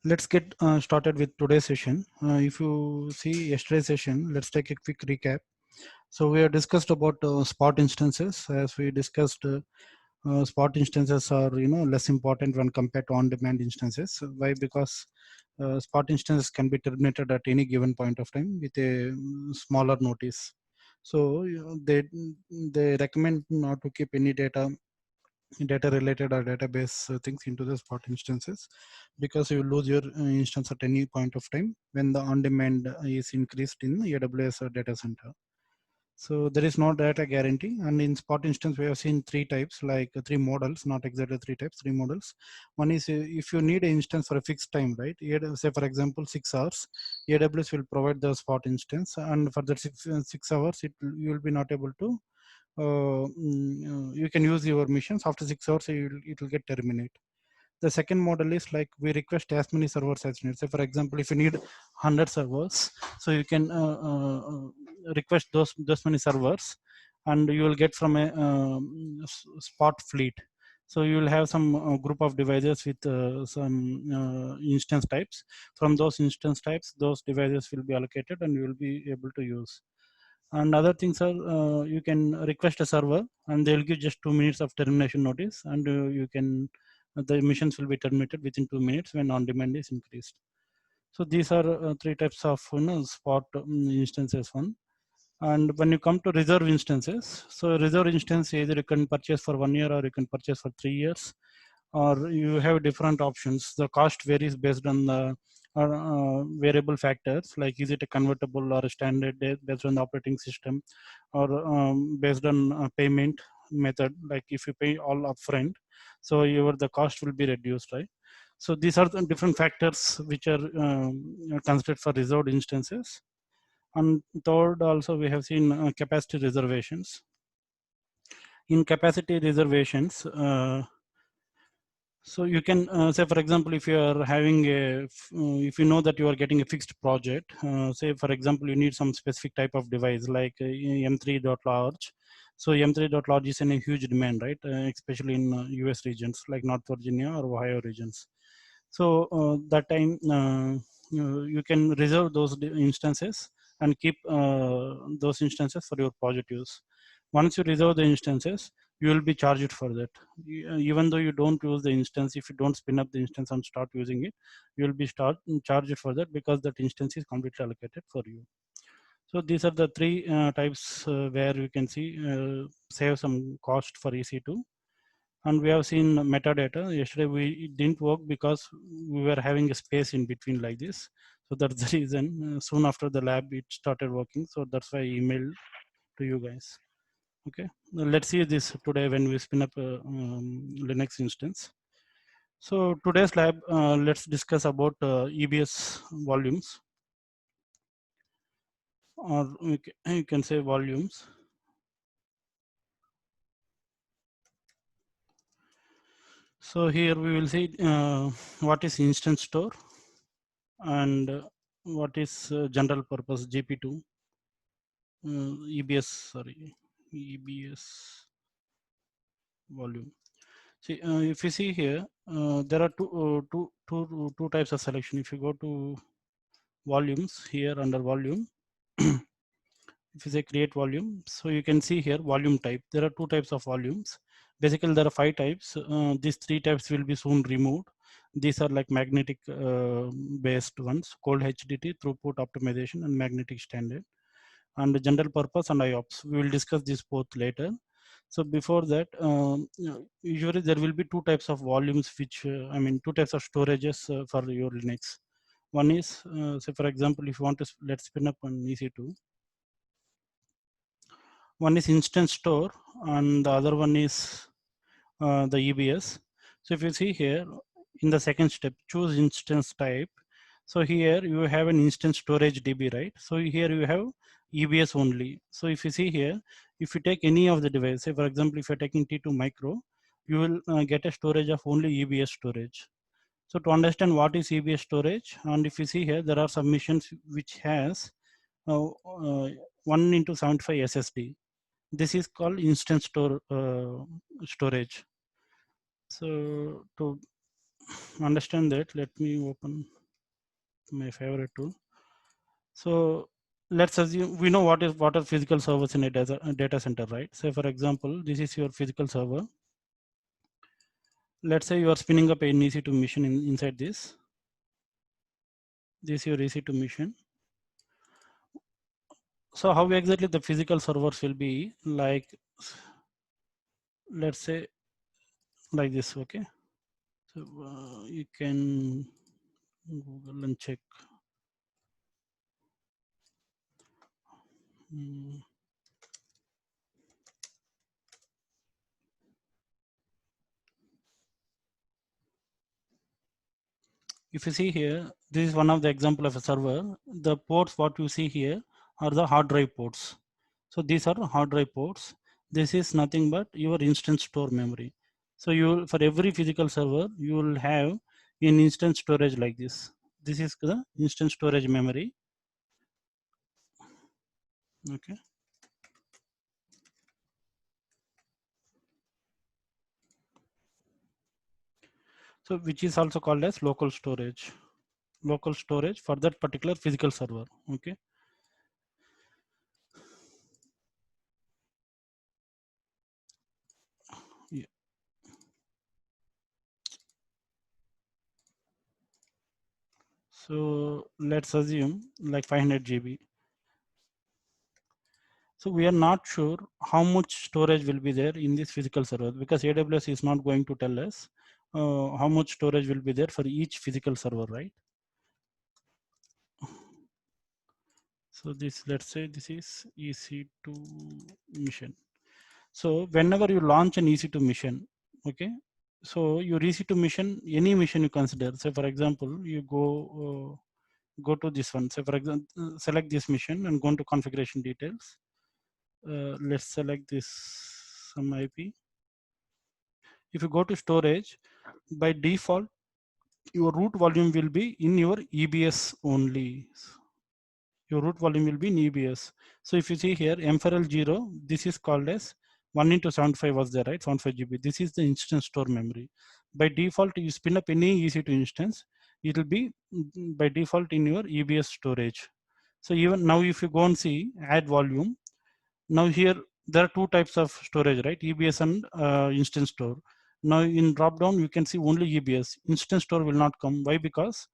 Let's get started with today's session. If you see yesterday's session, let's take a quick recap. So we have discussed about spot instances. As we discussed, spot instances are less important when compared to on-demand instances. Why? Because spot instances can be terminated at any given point of time with a smaller notice. So they recommend not to keep any data related or database things into the spot instances, because you lose your instance at any point of time when the on-demand is increased in AWS data center. So there is no data guarantee, and in spot instance we have seen three types, like three models, not exactly three types, three models. One is if you need an instance for a fixed time, right? Say for example 6 hours, AWS will provide the spot instance, and for the 6 hours you will be not able to you can use your missions. After 6 hours it will get terminate. The second model is like we request as many servers as needed. Say for example, if you need 100 servers, so you can request those many servers, and you will get from a spot fleet. So you will have some group of devices with some instance types. From those instance types, those devices will be allocated and you will be able to use. And other things are you can request a server and they will give just 2 minutes of termination notice, and you can the emissions will be terminated within 2 minutes when on demand is increased. So these are three types of spot instances. One. And when you come to reserve instances, so reserve instance either you can purchase for 1 year or you can purchase for 3 years, or you have different options. The cost varies based on the variable factors, like is it a convertible or a standard based on the operating system, or based on payment method, like if you pay all upfront, so your the cost will be reduced, right? So these are the different factors which are considered for reserved instances. And third, also we have seen capacity reservations. In capacity reservations, so you can say, for example, if you are having if you know that you are getting a fixed project, say for example, you need some specific type of device like M3.large. So M3.large is in a huge demand, right? Especially in US regions like North Virginia or Ohio regions. So that time you can reserve those instances and keep those instances for your project use. Once you reserve the instances, you will be charged for that. Even though you don't use the instance, if you don't spin up the instance and start using it, you will be charged for that, because that instance is completely allocated for you. So these are the three types where you can see save some cost for EC2. And we have seen metadata. Yesterday it didn't work because we were having a space in between like this. So that's the reason. Soon after the lab it started working, so that's why I emailed to you guys. Okay, now let's see this today when we spin up a Linux instance. So today's lab, let's discuss about EBS volumes, or you can say volumes. So here we will see what is instance store, and what is general purpose GP2, EBS, sorry, EBS volume. See, if you see here, there are two types of selection. If you go to volumes here under volume, if you say create volume, so you can see here volume type. There are two types of volumes. Basically, there are 5 types. These 3 types will be soon removed. These are like magnetic based ones: cold HDT, throughput optimization, and magnetic standard. And the general purpose and IOPS. We will discuss this both later. So before that, usually there will be 2 types of volumes, which I mean 2 types of storages for your Linux. One is, say for example, if you want to let's spin up an EC2. One is instance store, and the other one is the EBS. So if you see here in the second step, choose instance type. So here you have an instance storage DB, right? So here you have EBS only. So if you see here, if you take any of the device, say for example, if you're taking T2 micro, you will get a storage of only EBS storage. So to understand what is EBS storage, and if you see here, there are submissions which has 1 into 75 SSD. This is called instance storage. So to understand that, let me open my favorite tool. So let's assume we know what are physical servers in a data center, right? So for example, this is your physical server. Let's say you are spinning up an EC2 machine inside this. This is your EC2 machine. So how exactly the physical servers will be like, let's say like this, okay? So you can Google and check. Mm. If you see here, this is one of the example of a server. The ports what you see here are the hard drive ports. So these are hard drive ports. This is nothing but your instance store memory. So you, for every physical server, you will have an instance storage like this. This is the instance storage memory. Okay. So which is also called as local storage. Local storage for that particular physical server. Okay. Yeah. So let's assume like 500 GB. So we are not sure how much storage will be there in this physical server because AWS is not going to tell us how much storage will be there for each physical server, right? So this, let's say this is EC2 mission. So whenever you launch an EC2 mission, okay, so your EC2 mission, any mission you consider, say for example, you go to this one. Say for example, select this mission and go into configuration details. Let's select this some IP. If you go to storage, by default, your root volume will be in your EBS only. Your root volume will be in EBS. So if you see here, MFRL 0, this is called as 1 into 75 was there, right? 75 GB. This is the instance store memory. By default, you spin up any EC2 instance, it will be by default in your EBS storage. So even now, if you go and see add volume, now here there are two types of storage, right? EBS and instance store. Now in drop down, you can see only EBS. Instance store will not come. Why? Because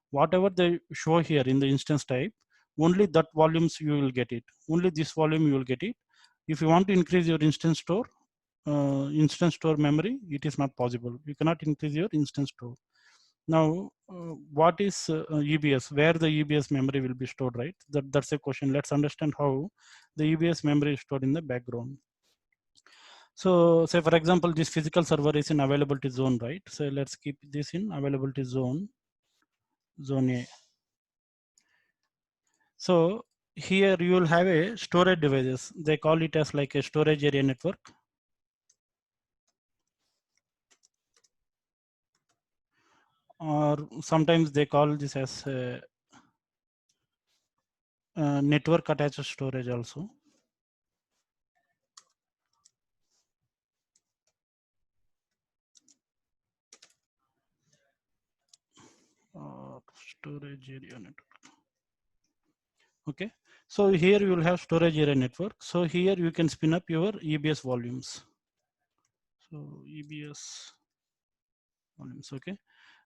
whatever they show here in the instance type, only that volumes you will get it. Only this volume you will get it. If you want to increase your instance store memory, it is not possible. You cannot increase your instance store. Now, what is EBS? Where the EBS memory will be stored, right? That's a question. Let's understand how the EBS memory is stored in the background. So, say for example, this physical server is in availability zone, right? So let's keep this in availability zone, zone A. So here you will have a storage devices. They call it as like a storage area network. Or sometimes they call this as network attached storage also. Storage area network. Okay, so here you will have storage area network. So here you can spin up your EBS volumes. So EBS volumes, okay.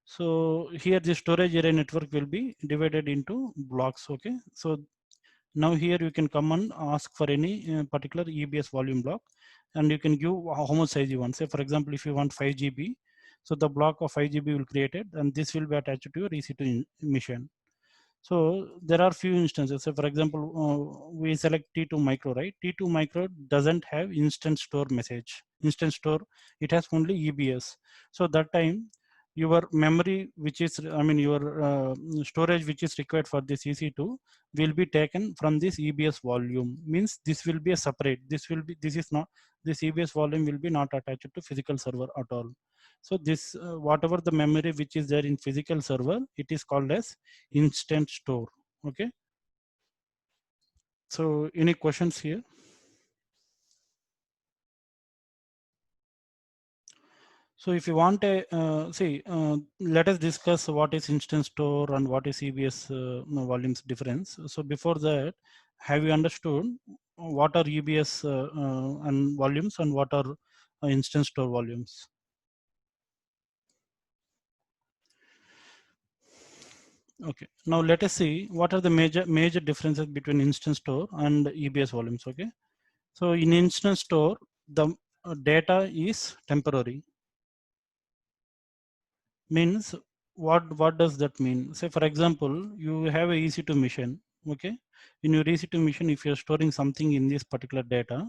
So here the storage area network will be divided into blocks, okay. So now here you can come and ask for any particular EBS volume block and you can give how much size you want. Say for example, if you want 5 GB, so the block of 5 GB will created and this will be attached to your EC2 mission. So there are few instances. So for example, we select T2 micro, right? T2 micro doesn't have instant store message. Instant store, it has only EBS. So that time your memory, which is, I mean, your storage, which is required for this EC2 will be taken from this EBS volume. Means this will be a separate, this is not, this EBS volume will be not attached to physical server at all. So this, whatever the memory which is there in physical server, it is called as instant store. Okay. So any questions here? So if you want a let us discuss what is instance store and what is EBS volumes difference. So before that, have you understood what are EBS and volumes and what are instance store volumes? Okay. Now let us see what are the major differences between instance store and EBS volumes. Okay. So in instance store, the data is temporary. Means what does that mean? Say for example, you have a EC2 machine. Okay. In your EC2 machine, if you're storing something in this particular data,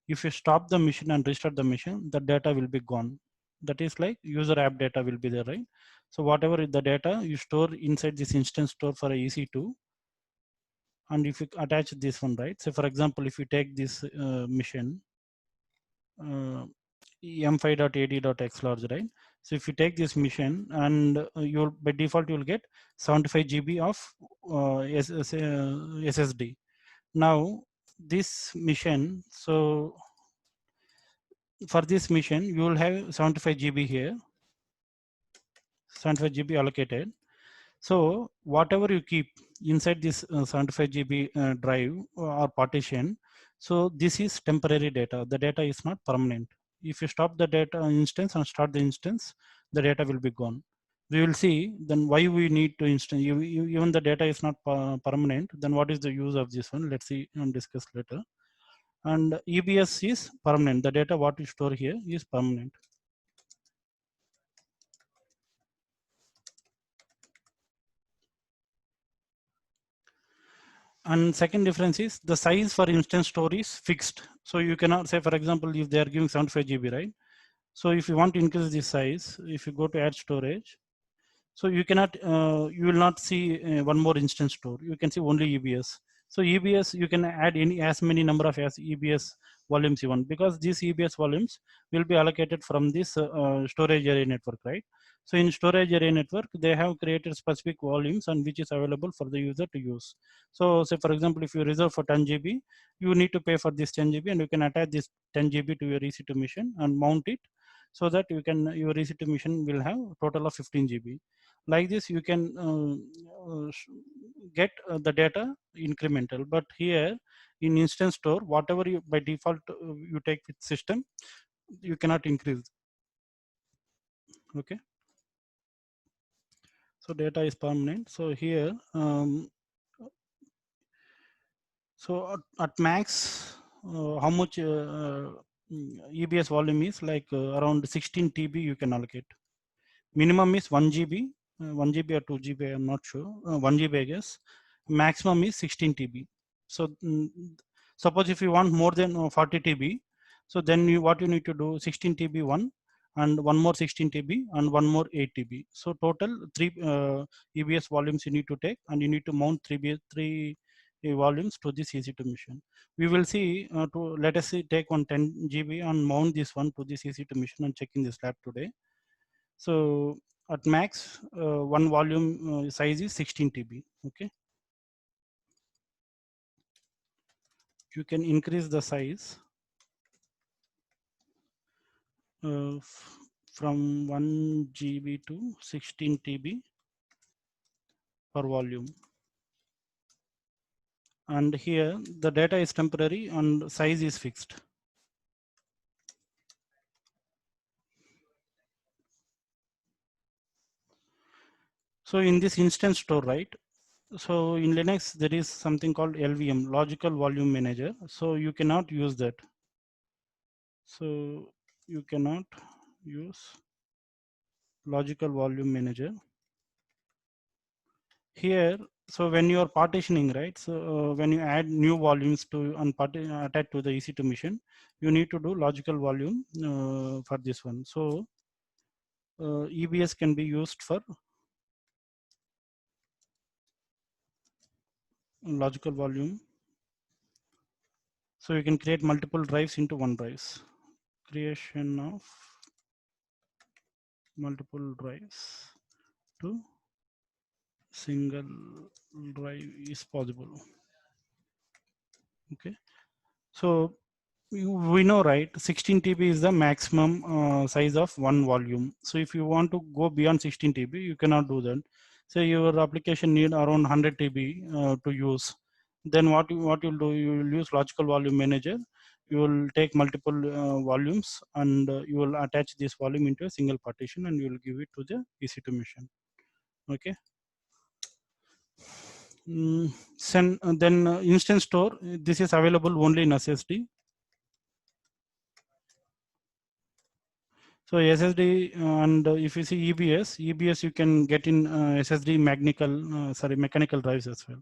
if you stop the machine and restart the machine, the data will be gone. That is like user app data will be there, right? So whatever is the data you store inside this instance store for a EC2, and if you attach this one, right? So for example, if you take this mission m5.ad.xlarge, right? So if you take this mission and you'll by default you'll get 75 GB of SSD. Now this mission, so for this mission you will have 75 GB here, 75 GB allocated. So whatever you keep inside this 75 GB drive or partition, so this is temporary data. The data is not permanent. If you stop the data instance and start the instance, the data will be gone. We will see then why we need to instance. Even the data is not permanent. Then what is the use of this one? Let's see and discuss later. And EBS is permanent. The data what you store here is permanent. And second difference is the size for instance store is fixed. So you cannot say, for example, if they are giving 75 GB, right? So if you want to increase this size, if you go to add storage, so you cannot, you will not see one more instance store. You can see only EBS. So EBS, you can add any as many number of as EBS volumes you want, because these EBS volumes will be allocated from this storage area network, right? So in storage area network, they have created specific volumes and which is available for the user to use. So say for example, if you reserve for 10 GB, you need to pay for this 10 GB and you can attach this 10 GB to your EC2 machine and mount it, so that you can, your EC2 machine will have total of 15 GB. Like this you can get the data incremental, but here in instance store, whatever you by default you take with system, you cannot increase. Okay, so data is permanent. So here so at max how much EBS volume is like around 16 TB you can allocate. Minimum is 1 GB, 1 GB or 2 GB, I'm not sure. 1 GB, I guess. Maximum is 16 TB. So suppose if you want more than 40 TB, so then what you need to do, 16 TB one, and one more 16 TB and one more 8 TB. So total three EBS volumes you need to take, and you need to mount three volumes to this EC2 machine. We will see let us see, take one 10 GB and mount this one to this EC2 machine and check in this lab today. So at max, one volume size is 16 TB. Okay, you can increase the size uh, from 1 GB to 16 TB per volume. And here the data is temporary and size is fixed. So in this instance store, right? So in Linux, there is something called LVM, Logical Volume Manager. So you cannot use that. So you cannot use Logical Volume Manager here. So when you are partitioning, right? So when you add new volumes to attach to the EC2 machine, you need to do logical volume for this one. So EBS can be used for logical volume. So you can create multiple drives into one drives. Creation of multiple drives to single drive is possible. Okay. So we know, right, 16 TB is the maximum size of one volume. So if you want to go beyond 16 TB, you cannot do that. So your application need around 100 TB to use. Then what you'll do, you will use logical volume manager. You will take multiple volumes, and you will attach this volume into a single partition, and you will give it to the EC2 machine. Okay. Then instance store, this is available only in SSD. So SSD, and if you see EBS you can get in SSD mechanical drives as well.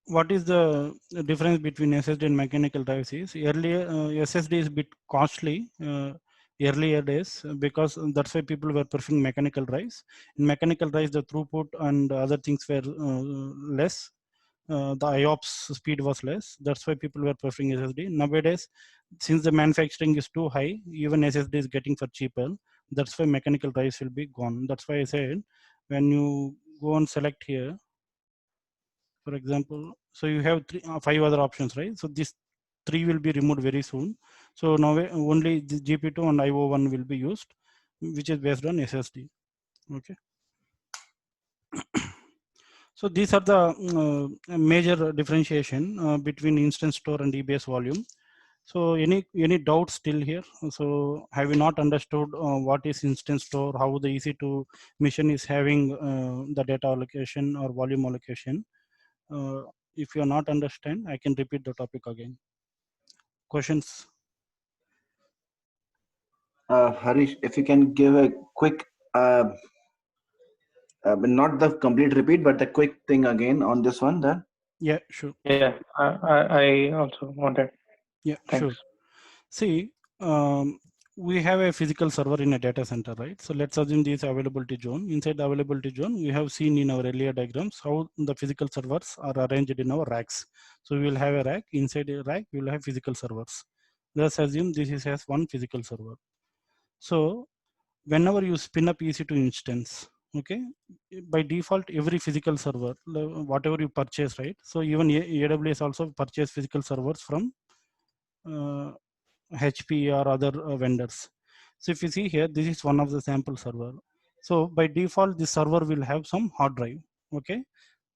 What is the difference between SSD and mechanical drives is, earlier SSD is a bit costly earlier days, because that's why people were preferring mechanical drives. In mechanical drives, the throughput and other things were less. The IOPS speed was less. That's why people were preferring SSD. Nowadays, since the manufacturing is too high, even SSD is getting for cheaper. That's why mechanical drives will be gone. That's why I said, when you go and select here, for example, so you have 5 other options, right? So this 3 will be removed very soon. So now only the GP2 and IO1 will be used, which is based on SSD. Okay. So these are the major differentiation between instance store and EBS volume. So any doubts still here? So have you not understood what is instance store, how the EC2 machine is having the data allocation or volume allocation? If you are not understand, I can repeat the topic again. Questions? Harish, if you can give a quick, not the complete repeat, but the quick thing again on this one, then. Yeah, sure. Yeah, I also wanted. Yeah, Thanks. sure. See, we have a physical server in a data center, right? So let's assume this availability zone. Inside the availability zone, we have seen in our earlier diagrams how the physical servers are arranged in our racks. So we will have a rack. Inside a rack, we will have physical servers. Let's assume this is as one physical server. So whenever you spin up EC2 instance, okay, by default, every physical server, whatever you purchase, right? So even AWS also purchase physical servers from HP or other vendors. So if you see here, this is one of the sample server. So by default, this server will have some hard drive. Okay,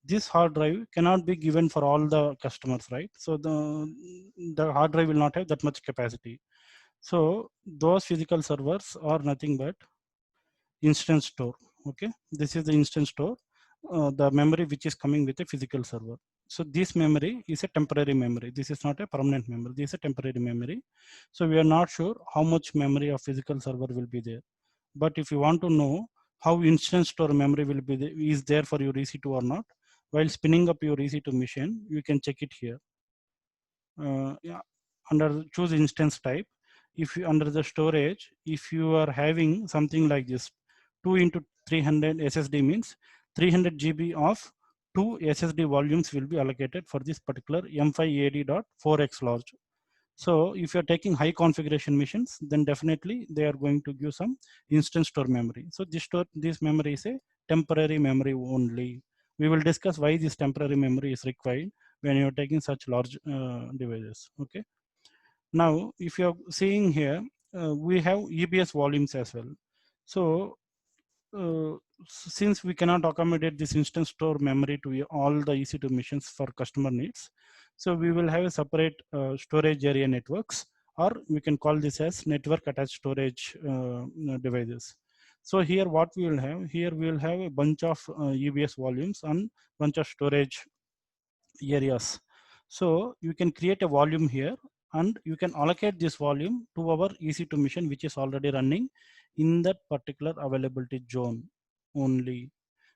this hard drive cannot be given for all the customers, right? So the hard drive will not have that much capacity. So those physical servers are nothing but instance store. Okay, this is the instance store, the memory which is coming with a physical server. So this memory is a temporary memory. This is not a permanent memory. This is a temporary memory. So we are not sure how much memory of physical server will be there. But if you want to know how instance store memory will be is there for your EC2 or not, while spinning up your EC2 machine, you can check it here. Yeah, under choose instance type. If you under the storage, if you are having something like this, 2 into 300 SSD means 300 GB of 2 SSD volumes will be allocated for this particular M5AD.4X large. So if you're taking high configuration missions, then definitely they are going to give some instance store memory. So this memory is a temporary memory only. We will discuss why this temporary memory is required when you're taking such large devices. Okay. Now, if you're seeing here, we have EBS volumes as well. So since we cannot accommodate this instance store memory to all the EC2 machines for customer needs, so we will have a separate storage area networks, or we can call this as network attached storage devices. So here what we will have, here we will have a bunch of EBS volumes and bunch of storage areas. So you can create a volume here, and you can allocate this volume to our EC2 machine, which is already running in that particular availability zone only.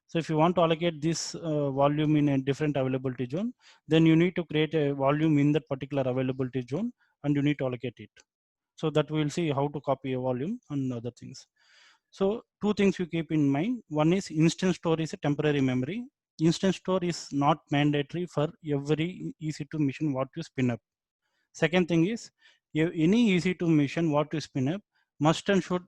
So if you want to allocate this volume in a different availability zone, then you need to create a volume in that particular availability zone, and you need to allocate it. So that we'll see how to copy a volume and other things. So two things you keep in mind. One is instance store is a temporary memory. Instance store is not mandatory for every EC2 machine what you spin up. Second thing is, any EC2 machine what you spin up must and should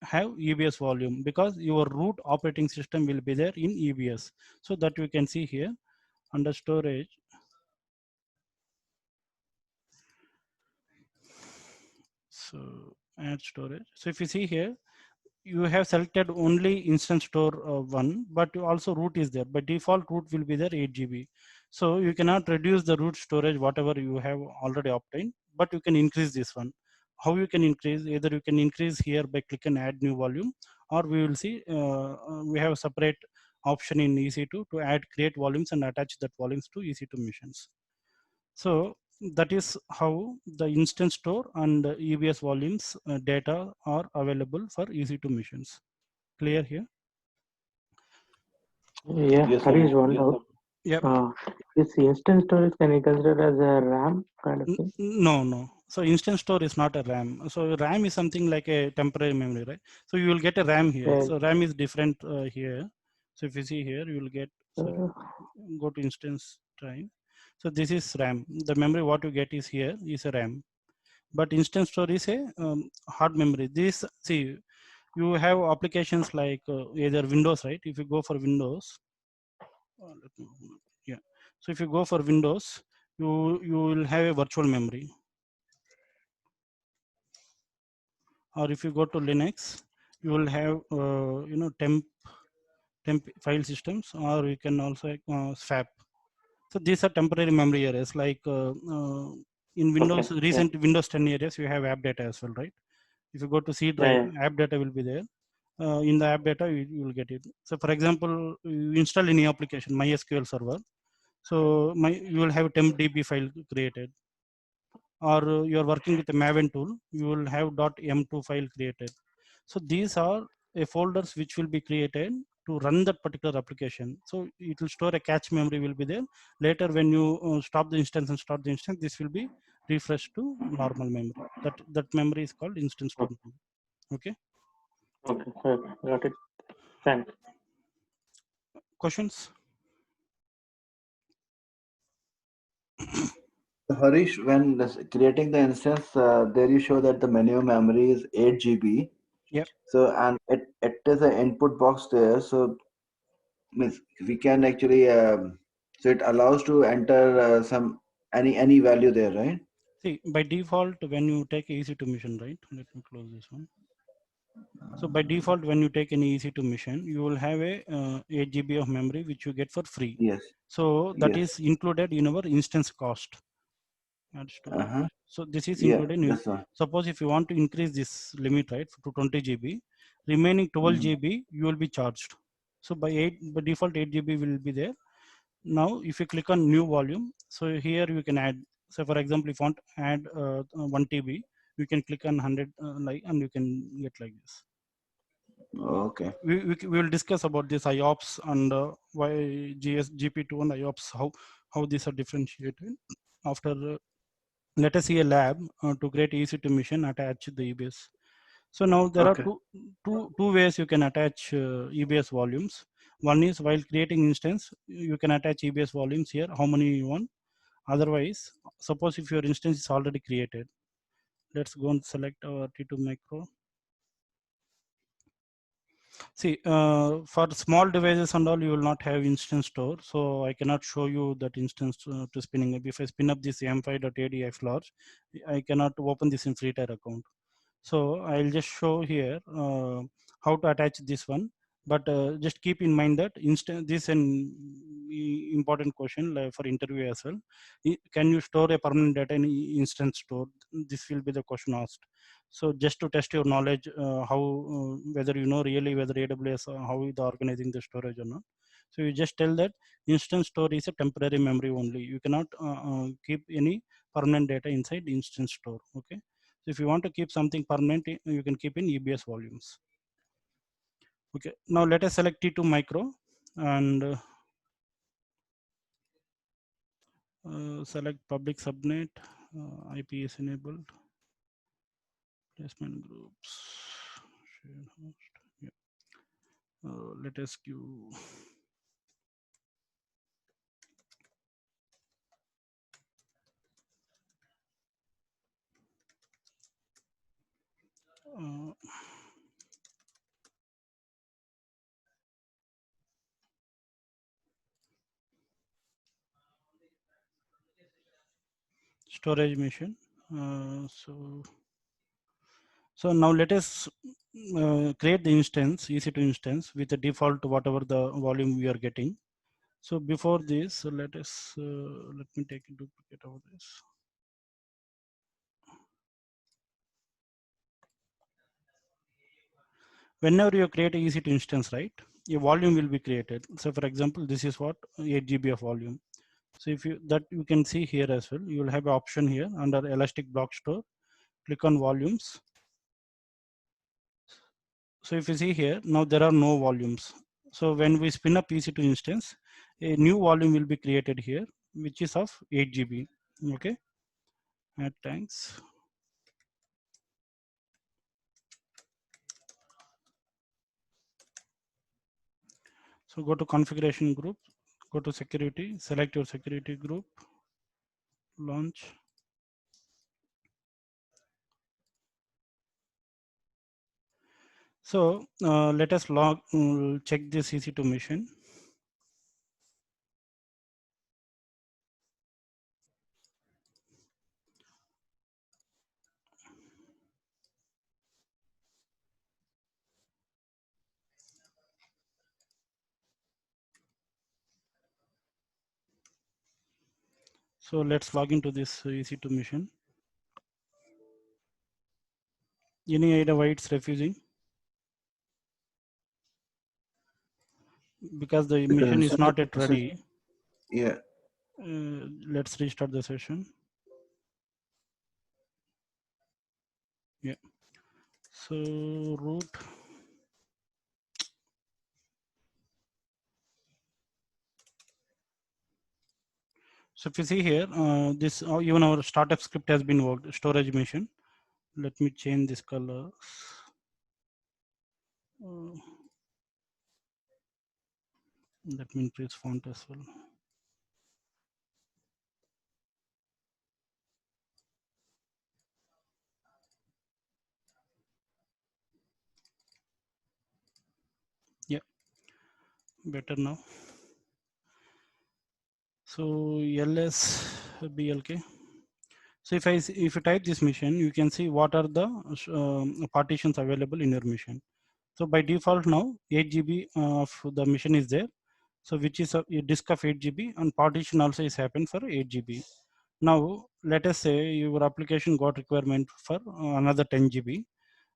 have EBS volume, because your root operating system will be there in EBS. So that we can see here under storage. So add storage. So if you see here, you have selected only instance store 1, but also root is there. By default, root will be there 8 GB. So you cannot reduce the root storage whatever you have already obtained, but you can increase this one. How you can increase? Either you can increase here by click and add new volume, or we will see we have a separate option in EC2 to add create volumes and attach that volumes to EC2 machines. So that is how the instance store and EBS volumes data are available for EC2 machines. Clear here? Yeah, Yes, sir. Harish, one doubt. Yep. This instance storage can be considered as a RAM kind of thing? No. So instance store is not a RAM. So RAM is something like a temporary memory, right? So you will get a RAM here. Yeah. So RAM is different here. So if you see here, you will get, sorry, go to instance time. So this is RAM. The memory what you get is here is a RAM. But instance store is a hard memory. This, see, you have applications like either Windows, right? If you go for Windows, yeah. So if you go for Windows, you will have a virtual memory. Or if you go to Linux, you will have temp file systems, or you can also swap. So these are temporary memory areas. Like in Windows, Okay. recent Windows 10 areas, you have app data as well, right? If you go to C drive, Yeah. app data will be there. In the app data, you will get it. So for example, you install any application, MySQL server. So you will have temp DB file created. Or you are working with a Maven tool, you will have .m2 file created. So these are folders which will be created to run that particular application. So it will store a cache memory will be there. Later when you stop the instance and start the instance, this will be refreshed to normal memory. That memory is called instance store. Okay. Okay. Got it. Thanks. Questions? Harish, when creating the instance, there you show that the minimum memory is 8 GB. Yep. So, and it is an input box there. So, means we can actually, so it allows to enter some any value there, right? See, by default, when you take EC2 mission, right? Let me close this one. So by default, when you take any EC2 mission, you will have a 8 GB of memory which you get for free. Yes. So that Yes. is included in our instance cost. Add storage. Uh-huh. So this is Yeah, included in. that's one. Suppose if you want to increase this limit, right, to 20 GB, remaining 12 Mhm. GB you will be charged. So by default 8 GB will be there. Now if you click on new volume, so here you can add. So for example, if you want to add 1 TB, you can click on 100 like, and you can get like this. Okay. We will discuss about this IOPS and why GP2 and IOPS, how these are differentiated. After let us see a lab to create EC2 mission attach the EBS. So now there are Okay. two ways you can attach EBS volumes. One is while creating instance, you can attach EBS volumes here, how many you want. Otherwise, suppose if your instance is already created, let's go and select our T2 micro. See, for small devices and all, you will not have instance store. So I cannot show you that instance to spinning up. If I spin up this m5.adf large, I cannot open this in FreeTire account. So I'll just show here how to attach this one. But just keep in mind that this an important question for interview as well. Can you store a permanent data in instance store? This will be the question asked. So just to test your knowledge, how whether you know really whether AWS how is organizing the storage or not. So you just tell that instance store is a temporary memory only. You cannot keep any permanent data inside the instance store. Okay. So if you want to keep something permanent, you can keep in EBS volumes. Okay. Now let us select T2 micro and select public subnet. IP is enabled. Placement groups. Share host. Yeah. Let us give. Uh, storage machine. So now let us create the instance, EC2 instance with the default whatever the volume we are getting. So before this, let us let me take a duplicate of this. Whenever you create a EC2 instance, right, a volume will be created. So for example, this is what 8 GB of volume. So if you that you can see here as well, you will have an option here under Elastic Block Store. Click on volumes. So if you see here, now there are no volumes. So when we spin up EC2 instance, a new volume will be created here, which is of 8 GB. Okay. Thanks. So go to configuration group, go to security, select your security group, launch. So let us check this EC2 machine. So let's log into this EC2 machine. Any idea why it's refusing? Because the machine is not yet ready. Yeah. Let's restart the session. Yeah. So root. So if you see here, this even our startup script has been worked. Storage machine. Let me change this color. Let me increase font as well. Yeah, better now. So LSBLK. So if you type this machine, you can see what are the partitions available in your machine. So by default now 8 GB of the machine is there. So which is a disk of 8 GB and partition also is happened for 8 GB. Now let us say your application got requirement for another 10 GB.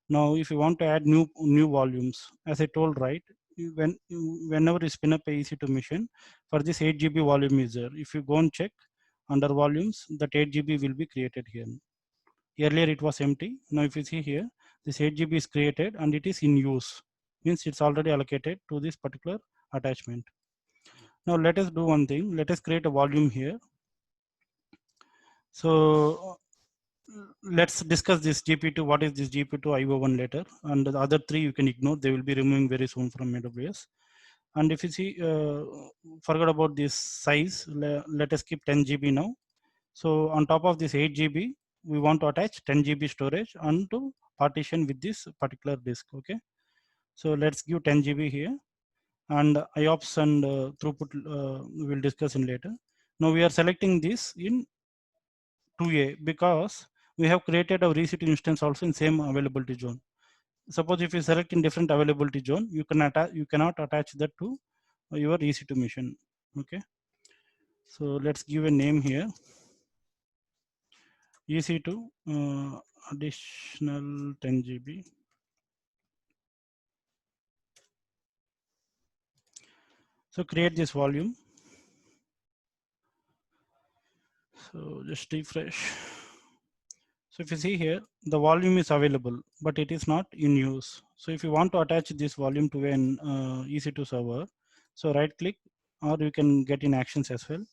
Now if you want to add new volumes, as I told, right, whenever you spin up a EC2 machine, for this 8 GB volume is there. If you go and check under volumes, that 8 GB will be created here. Earlier it was empty. Now if you see here, this 8 GB is created and it is in use. Means it's already allocated to this particular attachment. Now let us do one thing. Let us create a volume here. So let's discuss this GP2. What is this GP2 IO1 later? And the other three you can ignore. They will be removing very soon from AWS. And if you see, forget about this size. Let us keep 10 GB now. So on top of this 8 GB, we want to attach 10 GB storage onto partition with this particular disk. Okay. So let's give 10 GB here, and IOPS and throughput we will discuss in later. Now we are selecting this in 2A because we have created our EC2 instance also in same availability zone. Suppose if you select in different availability zone, you cannot attach that to your EC2 machine. Okay. So let's give a name here. EC2 additional 10 GB. So create this volume. So just refresh. So if you see here, the volume is available, but it is not in use. So if you want to attach this volume to an EC2 server, so right click, or you can get in actions as well.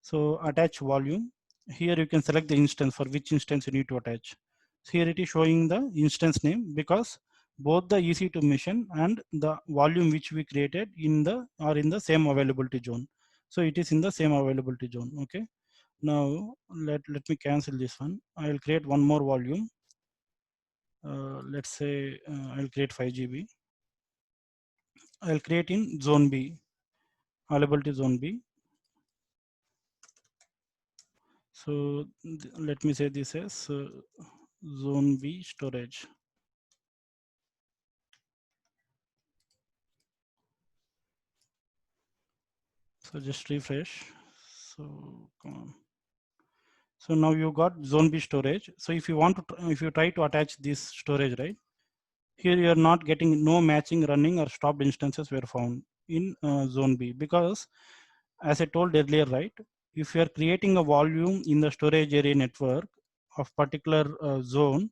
So attach volume. Here you can select the instance for which instance you need to attach. So here it is showing the instance name because both the EC2 machine and the volume which we created are in the same availability zone. So it is in the same availability zone. Okay. Now let me cancel this one. I will create one more volume. Let's say I'll create 5 GB. I'll create in zone B, availability zone B. So let me say this as zone V storage. So just refresh. So come on. So now you got zone B storage. So if you want to, if you try to attach this storage, right? Here you are not getting no matching running or stopped instances were found in zone B, because as I told earlier, right? If you are creating a volume in the storage area network of particular zone,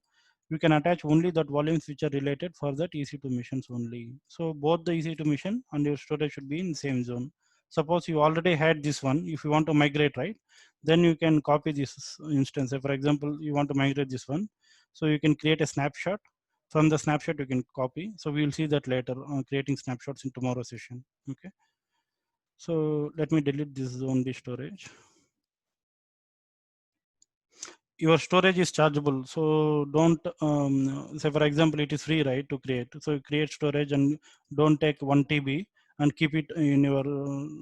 you can attach only that volumes which are related for that EC2 missions only. So both the EC2 mission and your storage should be in the same zone. Suppose you already had this one, if you want to migrate, right? Then you can copy this instance. So for example, you want to migrate this one. So you can create a snapshot. From the snapshot, you can copy. So we will see that later on creating snapshots in tomorrow's session. Okay. So let me delete this zone B storage. Your storage is chargeable, so don't say for example it is free, right, to create. So you create storage and don't take 1 TB and keep it in your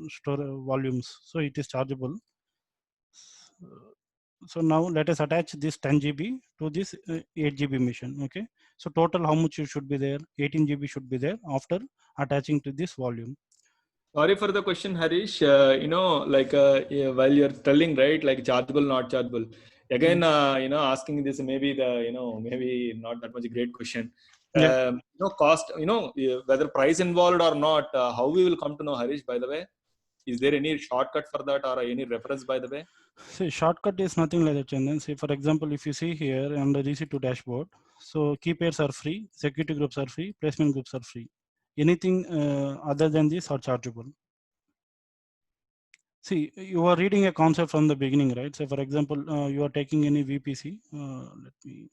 store volumes. So it is chargeable. So now let us attach this 10 GB to this 8 GB mission. Okay. So total how much you should be there? 18 GB should be there after attaching to this volume. Sorry for the question, Harish. Yeah, while you're telling, right, like chargeable, not chargeable. Again, asking this maybe maybe not that much a great question. Yeah. Cost, whether price involved or not, how we will come to know, Harish, by the way? Is there any shortcut for that or any reference, by the way? See, shortcut is nothing like that, Chandan. See, for example, if you see here under EC2 dashboard, so key pairs are free, security groups are free, placement groups are free. Anything other than this are chargeable. See, you are reading a concept from the beginning, right? So, for example, you are taking any VPC. Let me.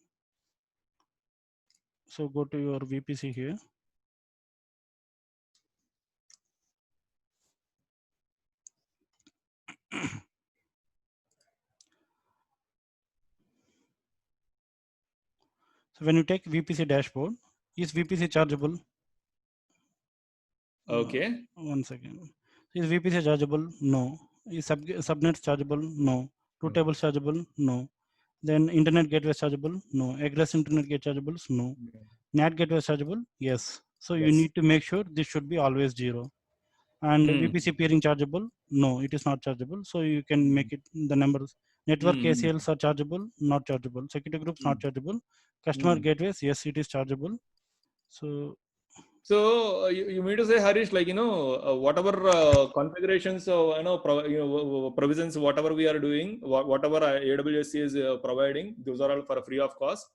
So, go to your VPC here. So, when you take VPC dashboard, is VPC chargeable? Okay. One second. Is VPC chargeable? No. Is subnet chargeable? No. Two tables chargeable? No. Then internet gateway chargeable? No. Egress internet gate chargeable? No. NAT gateway chargeable? Yes. So you need to make sure this should be always 0. And VPC peering chargeable? No, it is not chargeable. So you can make it the numbers. Network ACLs are chargeable? Not chargeable. Security groups not chargeable. Customer gateways? Yes, it is chargeable. So you mean to say, Harish, like whatever configurations, provisions, whatever we are doing, whatever AWS is providing, those are all for free of cost.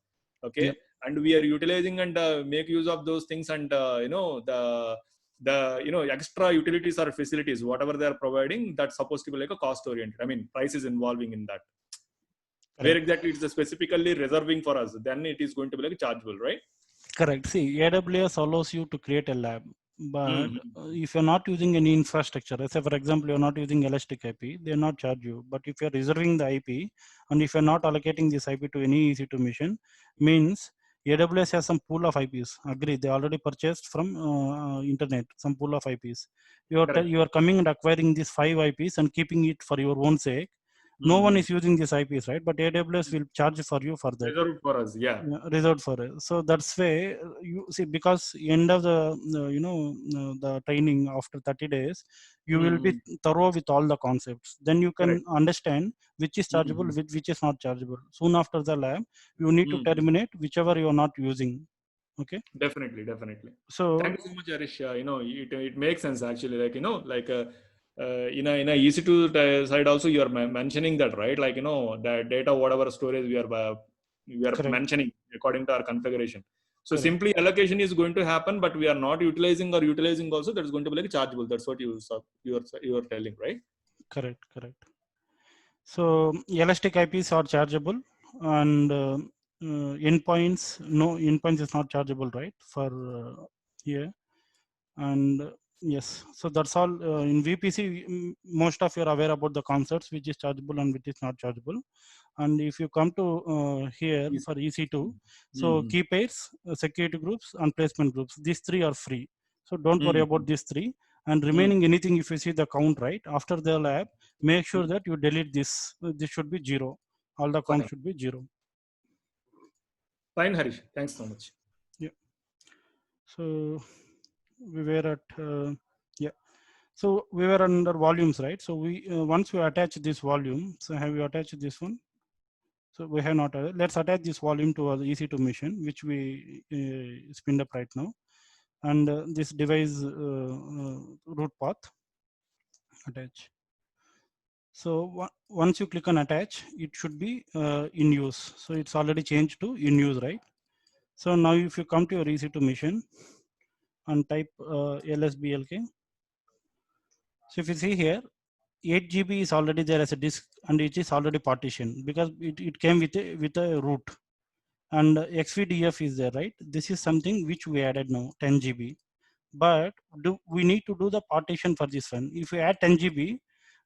Okay, yep. And we are utilizing and make use of those things, and the extra utilities or facilities, whatever they are providing, that's supposed to be like a cost oriented. I mean, price is involving in that. Correct. Where exactly it's specifically reserving for us, then it is going to be like chargeable, right? Correct. See, AWS allows you to create a lab, but if you're not using any infrastructure, let's say for example, you're not using Elastic IP, they're not charge you. But if you're reserving the IP, and if you're not allocating this IP to any EC2 mission, means AWS has some pool of IPs. Agree, they already purchased from internet, some pool of IPs. You are coming and acquiring these 5 IPs and keeping it for your own sake. No one is using these IPs, right? But AWS will charge for you for that. Reserved for us, yeah. Reserved for us. So that's way you see, because end of the the training after 30 days, you will be thorough with all the concepts. Then you can understand which is chargeable, which is not chargeable. Soon after the lab, you need to terminate whichever you are not using. Okay. Definitely. So thank you so much, Harish. It makes sense actually. Like in a EC2 side also, you are mentioning that, right? Like the data, whatever storage we are mentioning according to our configuration. So simply allocation is going to happen, but we are not utilizing or utilizing also. That is going to be like chargeable. That's what you are telling, right? Correct. So Elastic IPs are chargeable, and endpoints, no, endpoints is not chargeable, right? For here, and yes, so that's all. In VPC, most of you are aware about the concepts, which is chargeable and which is not chargeable. And if you come to here for EC2, so key pairs, security groups, and placement groups, these 3 are free. So don't worry about these 3. And remaining anything, if you see the count, right, after the lab, make sure that you delete this. This should be 0. All the Fine. counts should be 0. Fine, Harish. Thanks so much. Yeah. So we were at yeah. So we were under volumes, right? So we once we attach this volume. So have you attached this one? So we have not. Let's attach this volume to our EC2 machine, which we spinned up right now, and this device root path attach. So once you click on attach, it should be in use. So it's already changed to in use, right? So now if you come to your EC2 machine and type lsblk, so if you see here, 8 GB is already there as a disk and it is already partitioned because it came with a root, and xvdf is there, right? This is something which we added now, 10 GB. But we need to do the partition for this one. If you add 10 GB,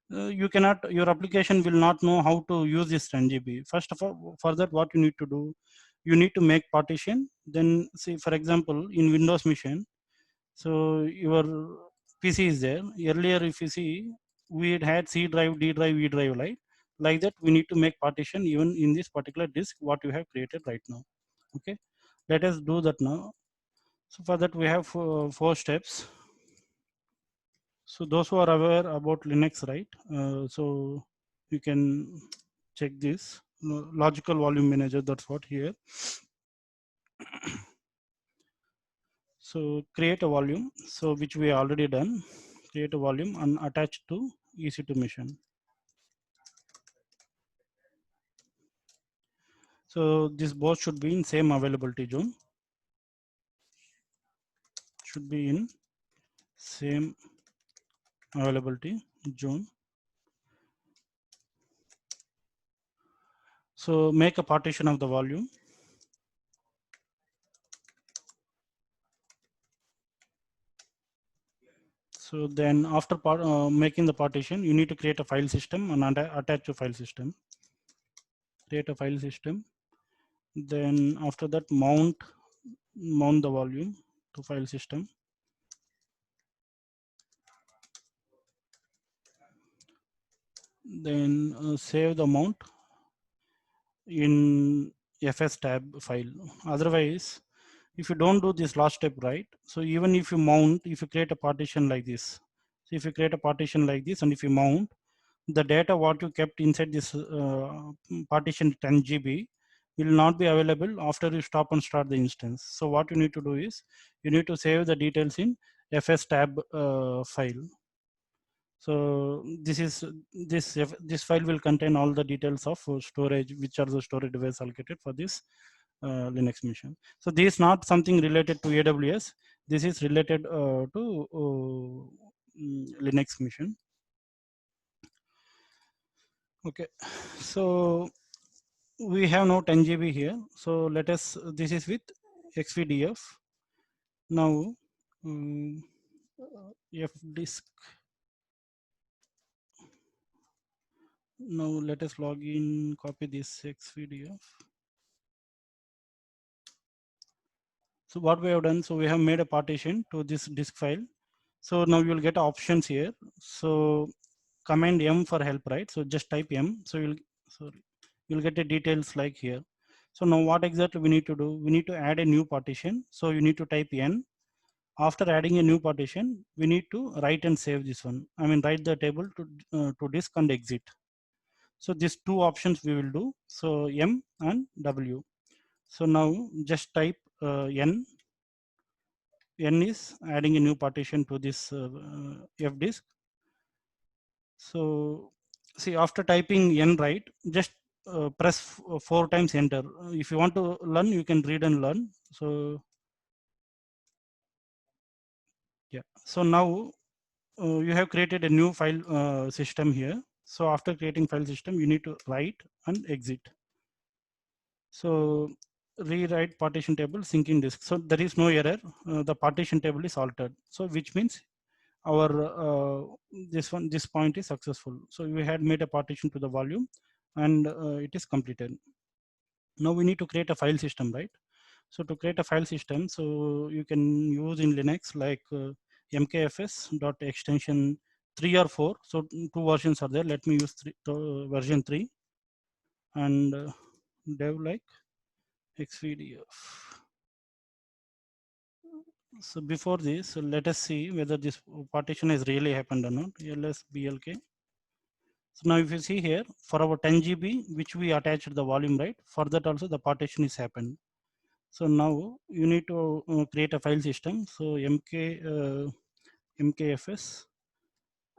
you cannot, your application will not know how to use this 10 GB. First of all, for that, what you need to do, you need to make partition. Then say, for example, in Windows machine, so your PC is there. Earlier, if you see, we had C drive, D drive, E drive, right? Like that, we need to make partition even in this particular disk, what you have created right now. Okay, let us do that now. So for that, we have 4 steps. So those who are aware about Linux, right? So you can check this logical volume manager. That's what here. So create a volume. So which we already done. Create a volume and attach to EC2 machine. So this both should be in same availability zone. Should be in same availability zone. So make a partition of the volume. So then after making the partition, you need to create a file system and attach a file system. Create a file system. Then after that, mount the volume to file system. Then save the mount in FS tab file. Otherwise, if you don't do this last step right, so even if you mount, if you create a partition like this, so if you create a partition like this and if you mount, the data what you kept inside this partition 10 GB will not be available after you stop and start the instance. So what you need to do is you need to save the details in FS tab file. So this file will contain all the details of storage, which are the storage devices allocated for this Linux machine. So this is not something related to AWS. This is related to Linux machine. Okay, so we have now 10 GB here. So let us, this is with XVDF. Now F disk. Now let us log in, copy this XVDF. So what we have done, so we have made a partition to this disk file. So now you will get options here. So command M for help, right? So just type M. So you'll get the details like here. So now what exactly we need to do? We need to add a new partition. So you need to type N. After adding a new partition, we need to write and save this one. I mean, write the table to disk and exit. So these two options we will do. So M and W. So now just type N. N is adding a new partition to this F disk. So see, after typing N right, just press 4 times enter. If you want to learn, you can read and learn. So yeah, so now you have created a new file system here. So after creating file system, you need to write and exit. So rewrite partition table syncing disk. So there is no error. The partition table is altered. So which means our this point is successful. So we had made a partition to the volume and it is completed. Now we need to create a file system, right? So to create a file system, so you can use in Linux like mkfs.extension 3 or 4. So 2 versions are there. Let me use version 3 and dev like xvdf. So before this, so let us see whether this partition has really happened or not. ls blk. So now if you see here, for our 10 GB, which we attached the volume, right? For that also the partition is happened. So now you need to create a file system. So mkfs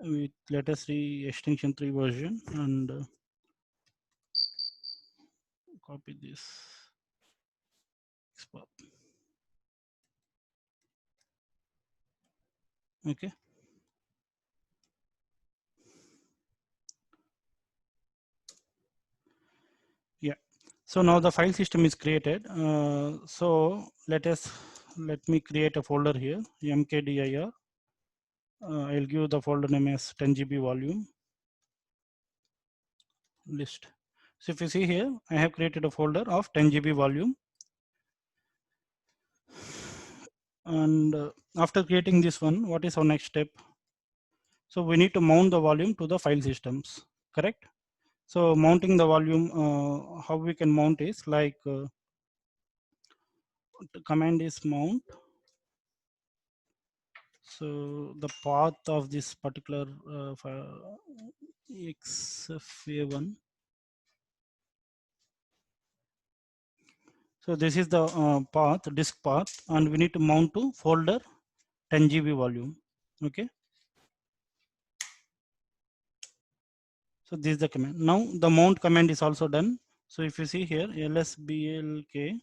with let us see extension 3 version and copy this. Export. Okay. Yeah. So now the file system is created. So let me create a folder here, mkdir. I'll give the folder name as 10 GB volume list. So if you see here, I have created a folder of 10 GB volume. And after creating this one, what is our next step? So we need to mount the volume to the file systems, correct? So mounting the volume, how we can mount is like the command is mount. So the path of this particular xfa1. So this is the path, disk path, and we need to mount to folder 10 GB volume. Okay. So this is the command. Now the mount command is also done. So if you see here, lsblk.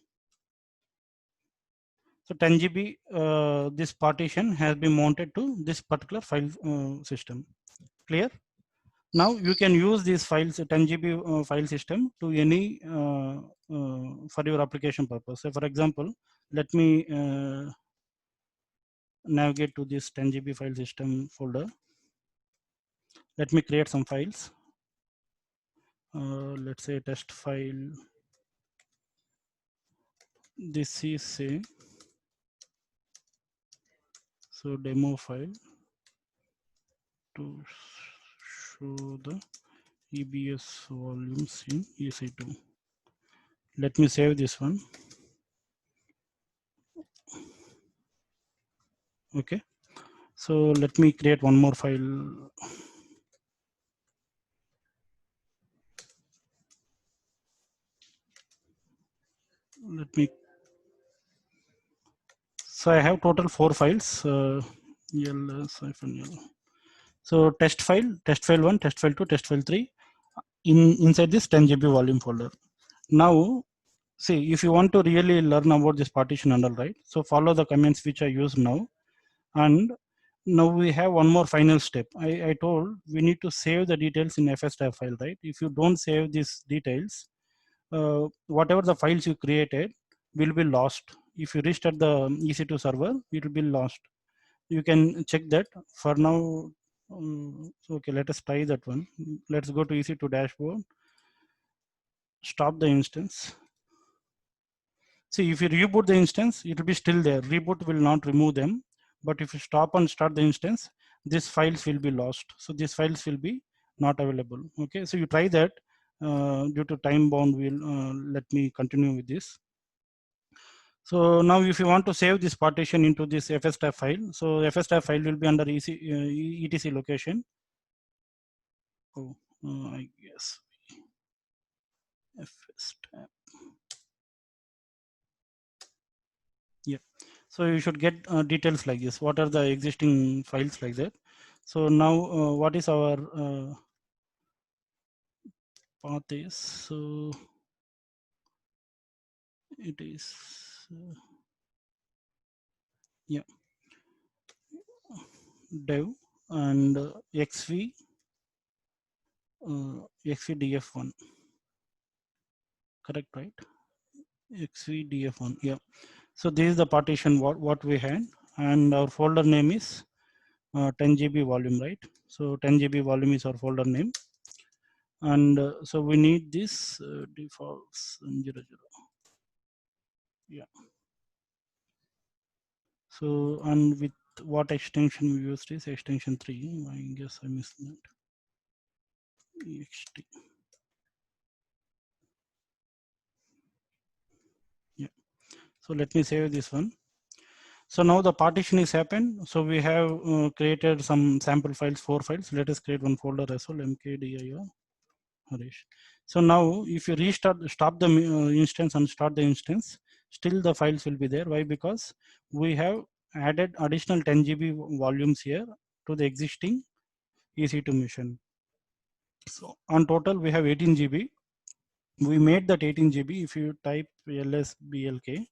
So 10 GB, this partition has been mounted to this particular file system. Clear? Now you can use these files, 10 GB file system to any for your application purpose. So for example, let me navigate to this 10 GB file system folder. Let me create some files. Let's say test file. This is say so demo file to show the EBS volumes in EC2. Let me save this one. Okay. So let me create one more file. Let me. So I have total 4 files. ls-l. So test file 1, test file 2, test file 3 inside this 10 GB volume folder. Now, see, if you want to really learn about this partition and all, right? So follow the commands which I use now. And now we have one more final step. I told we need to save the details in fstab file, right? If you don't save these details, whatever the files you created will be lost. If you restart the EC2 server, it will be lost. You can check that. For now, okay, let us try that one. Let's go to EC2 dashboard. Stop the instance. See, if you reboot the instance, it will be still there. Reboot will not remove them. But if you stop and start the instance, these files will be lost. So these files will be not available. Okay, so you try that. Due to time bound, let me continue with this. So now if you want to save this partition into this fstab file, so fstab file will be under etc location. Oh, I guess fstab. Yeah. So you should get details like this. What are the existing files like that? So now what is our path is? So it is yeah dev and xvdf1, correct, right? xvdf1, yeah. So this is the partition what we had, and our folder name is 10 GB volume, right? So 10 GB volume is our folder name, and so we need this defaults 00. Yeah. So and with what extension we used is extension 3. I guess I missed that. ext. Yeah. So let me save this one. So now the partition is happened. So we have created some sample files, 4 files. Let us create one folder as well, mkdir Harish. So now if you stop the instance and start the instance, still the files will be there. Why? Because we have added additional 10 GB volumes here to the existing EC2 machine. So on total we have 18 GB. We made that 18 GB if you type lsblk.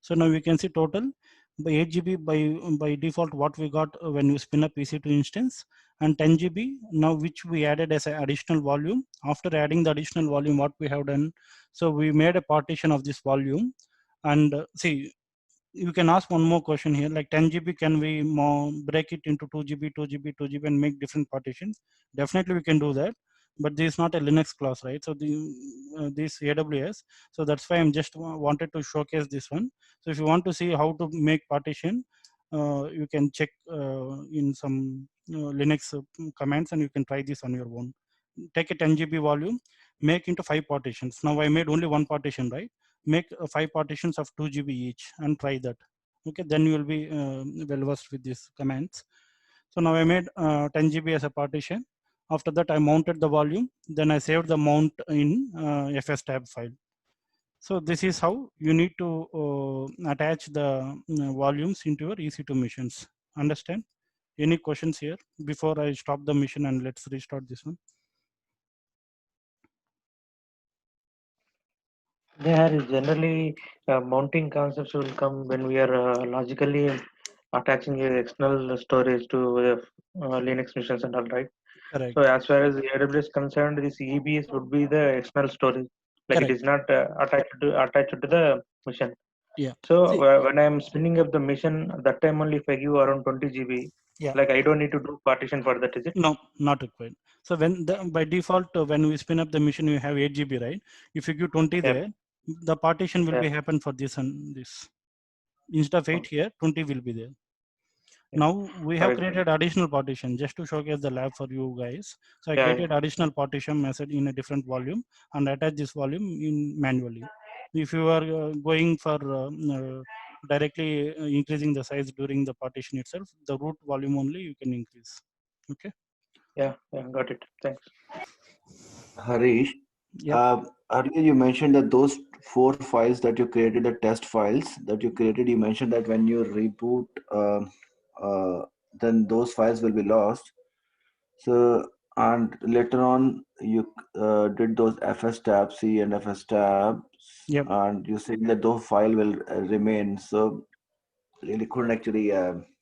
So now we can see total by 8 GB by default what we got when you spin up EC2 instance, and 10 GB now which we added as an additional volume. After adding the additional volume, what we have done, so we made a partition of this volume. And see, you can ask one more question here, like 10 GB, can we break it into 2 GB, 2 GB, 2 GB and make different partitions? Definitely we can do that, but this is not a Linux class, right? So this AWS, so that's why I'm just wanted to showcase this one. So if you want to see how to make partition, you can check in some Linux commands, and you can try this on your own. Take a 10 GB volume, make into 5 partitions. Now I made only one partition, right? Make 5 partitions of 2 GB each and try that. Okay, then you will be well versed with these commands. So now I made 10 GB as a partition. After that I mounted the volume, then I saved the mount in fstab file. So this is how you need to attach the volumes into your EC2 machines. Understand? Any questions here before I stop the mission and let's restart this one? There is generally mounting concepts will come when we are logically attaching a external storage to Linux machines and all, right? Correct. So as far as the AWS is concerned, this EBS would be the external storage, like Correct. it is not attached to the machine. Yeah. So See, when I'm spinning up the machine, that time only if I give around 20 GB, yeah. like I don't need to do partition for that, is it? No, not required. So when by default when we spin up the machine, you have 8 GB, right? If you give 20 there, the partition will be happen for this and this. Instead of 8 here, 20 will be there. Now we have created additional partition just to showcase the lab for you guys. So I created additional partition method in a different volume and attach this volume in manually. If you are going for directly increasing the size during the partition itself, the root volume only you can increase. Okay. Yeah, got it. Thanks. Harish, Yep. earlier you mentioned that those 4 files that you created, the test files that you created, you mentioned that when you reboot, then those files will be lost. So, and later on, you did those fstab-c and fstabs, Yep. and you said that those file will remain. So, really couldn't actually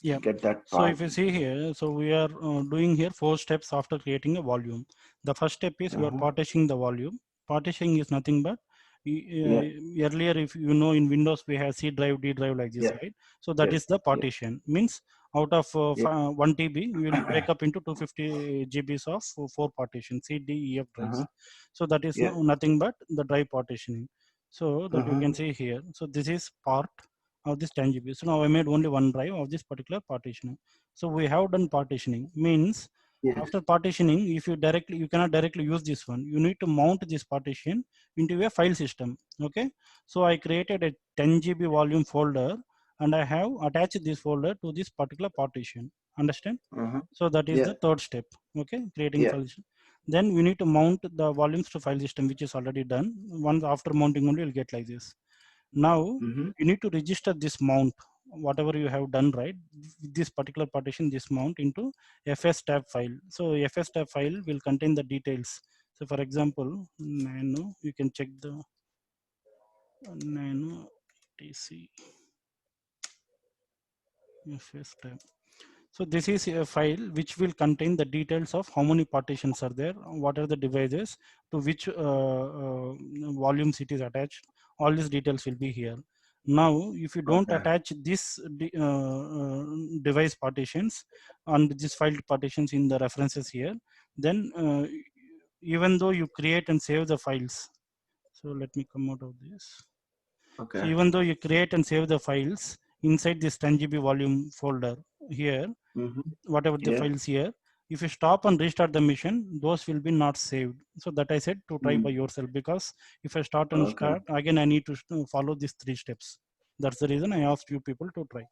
get that part. So if you see here, so we are doing here 4 steps after creating a volume. The first step is we are partitioning the volume. Partitioning is nothing but earlier, if you know, in Windows we have C drive, D drive like this, right? So that is the partition. Means out of 1 TB, we will break up into 250 GBs of 4 partitions, C, D, E, F drives. So that is nothing but the drive partitioning. So that you can see here. So this is part of this 10 GB. So now I made only one drive of this particular partitioning. So we have done partitioning. Means after partitioning, if you cannot directly use this one. You need to mount this partition into a file system. Okay. So I created a 10 GB volume folder and I have attached this folder to this particular partition. Understand? So that is the third step. Okay. Creating file system. Then we need to mount the volumes to file system, which is already done. Once after mounting only, you'll get like this. Now you need to register this mount, whatever you have done, right? This particular partition, this mount into fstab file. So fstab file will contain the details. So for example, nano, you can check the nano tc fstab. So this is a file which will contain the details of how many partitions are there, what are the devices, to which volumes it is attached. All these details will be here. Now, if you don't attach this device partitions and this file partitions in the references here, then even though you create and save the files, so let me come out of this. So even though you create and save the files inside this 10 GB volume folder, here, Mhm. whatever the Yeah. files here, if you stop and restart the machine, those will be not saved. So that I said to try by yourself, because if I start and Okay. start again, I need to follow these 3 steps. That's the reason I asked you people to try.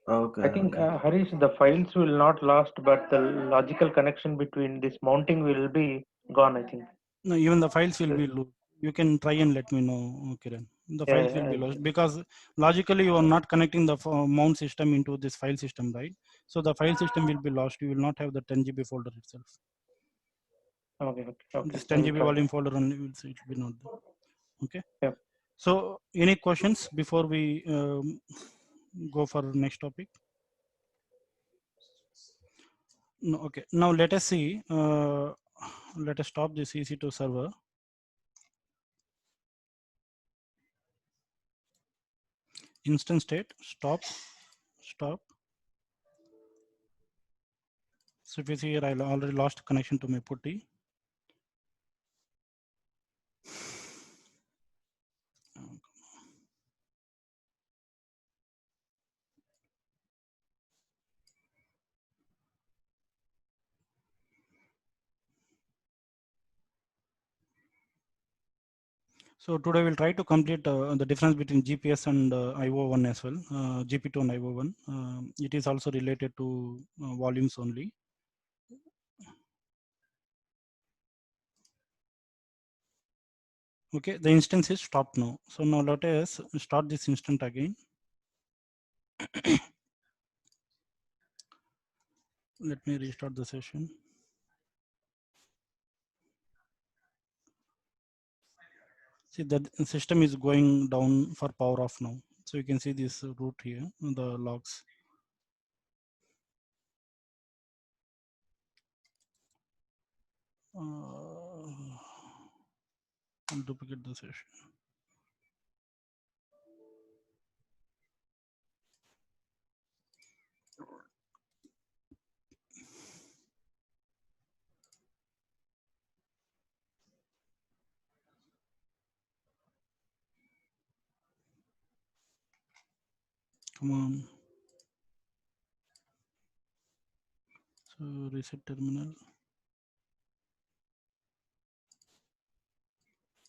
Okay. I think, Okay. Harish, the files will not last, but the logical connection between this mounting will be gone, I think. No, even the files will be lost. You can try and let me know, Kiran. The Yeah, files yeah, will be I'll lost check. because logically you are not connecting the mount system into this file system, right? So the file system will be lost. You will not have the 10 GB folder itself. Okay, okay, okay. This I 10 will GB try. volume folder only will see, it will be not there. Okay. Yeah. So any questions before we go for next topic? No. Okay. Now let us see. Let us stop this EC2 server. Instance state stop. So if you see here, I already lost connection to my putty. So today we'll try to complete the difference between GPS and IO1 as well, GP2 and IO1. It is also related to volumes only. Okay, the instance is stopped now. So now let us start this instance again. Let me restart the session. See, the system is going down for power off now. So you can see this route here, the logs. I'll duplicate the session. Come on. So reset terminal.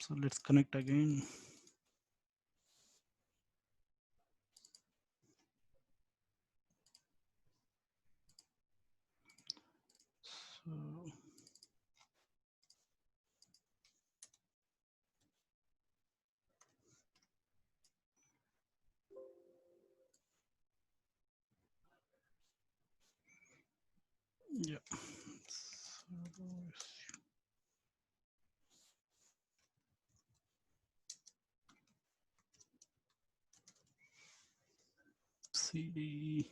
So let's connect again. So yeah. CD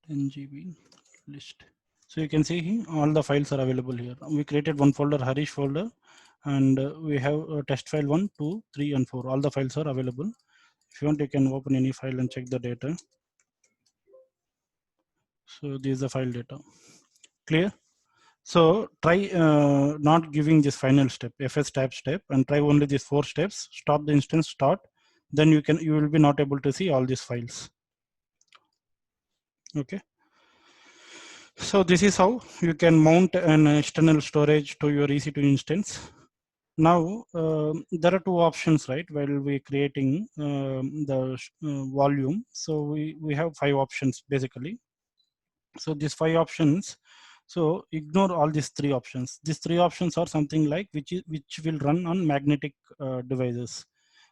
10 GB list. So you can see here all the files are available here. We created one folder, Harish folder, and we have test file 1, 2, 3, and 4. All the files are available. If you want, you can open any file and check the data. So this is the file data. Clear? So try not giving this final step, fs tab step, and try only these 4 steps. Stop the instance, start. Then you will be not able to see all these files. Okay. So this is how you can mount an external storage to your EC2 instance. Now there are 2 options, right? While we creating the volume, so we have 5 options basically. So these 5 options, so ignore all these 3 options. These 3 options are something like which will run on magnetic devices.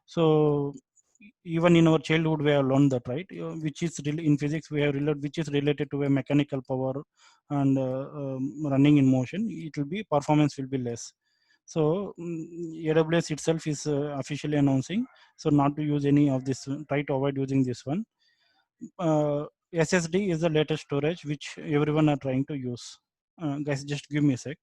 So even in our childhood we have learned that, right? Which is really in physics we have learned, which is related to a mechanical power and running in motion, it will be performance will be less. So AWS itself is officially announcing so not to use any of this, try to avoid using this one. SSD is the latest storage which everyone are trying to use. Guys, just give me a sec.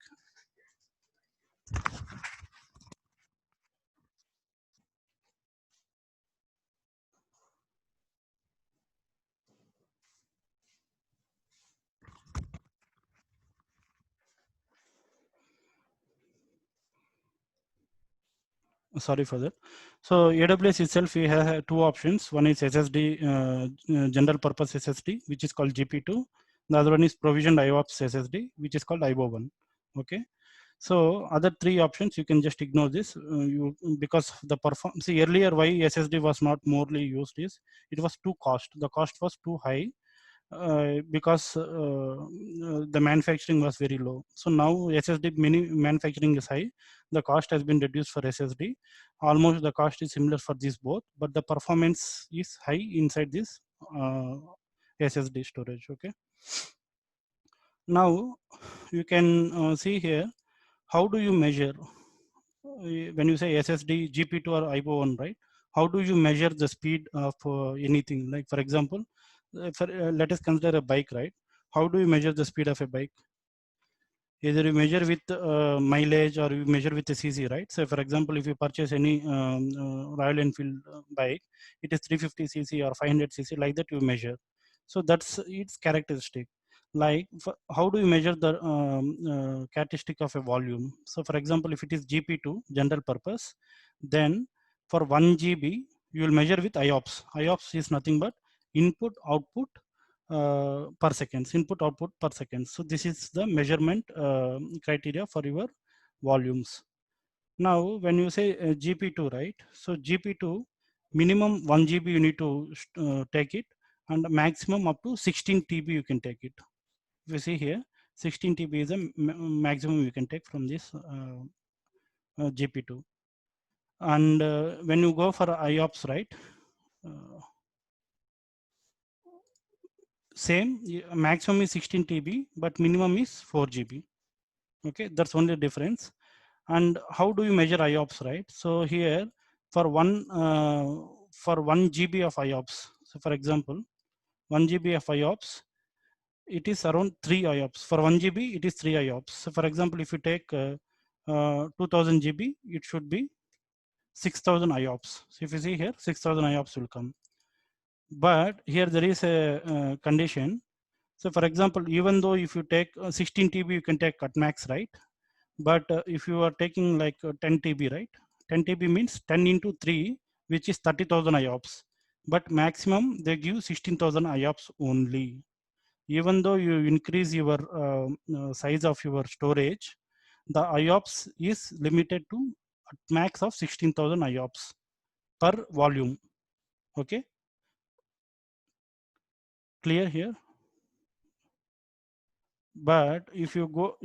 Sorry for that. So AWS itself, we have two options. One is SSD, general purpose SSD, which is called GP2. The other one is provisioned IOPS SSD, which is called IO1. Okay. So other three options, you can just ignore this. Because the performance, see earlier why SSD was not morely used is it was too cost. The cost was too high. Because the manufacturing was very low. So now SSD manufacturing is high. The cost has been reduced for SSD. Almost the cost is similar for these both, but the performance is high inside this SSD storage. Okay. Now you can see here, how do you measure when you say SSD, GP2 or IO1, right? How do you measure the speed of anything? Like for example, let us consider a bike, right? How do you measure the speed of a bike? Either you measure with mileage or you measure with the CC, right? So for example, if you purchase any Royal Enfield bike, it is 350 cc or 500 cc, like that you measure. So that's its characteristic. Like how do you measure the characteristic of a volume? So for example, if it is GP2, general purpose, then for 1 GB, you will measure with IOPS. IOPS is nothing but input output per seconds, input output per second. So this is the measurement criteria for your volumes. Now when you say GP2, right? So GP2 minimum 1 GB you need to take it, and maximum up to 16 TB you can take it. If you see here, 16 TB is the maximum you can take from this GP2. And when you go for IOPS, right? Same, maximum is 16 TB, but minimum is 4 GB. Okay, that's only difference. And how do you measure IOPS, right? So here for one GB of IOPS, so for example, 1 GB of IOPS, it is around 3 IOPS. For 1 GB, it is 3 IOPS. So for example, if you take 2000 GB, it should be 6000 IOPS. So if you see here, 6000 IOPS will come. But here there is a condition. So for example, even though if you take 16 TB, you can take cut max, right? But if you are taking like 10 TB, right? 10 TB means 10 into 3, which is 30,000 IOPS. But maximum they give 16,000 IOPS only. Even though you increase your size of your storage, the IOPS is limited to a max of 16,000 IOPS per volume. Okay, clear here? But if you go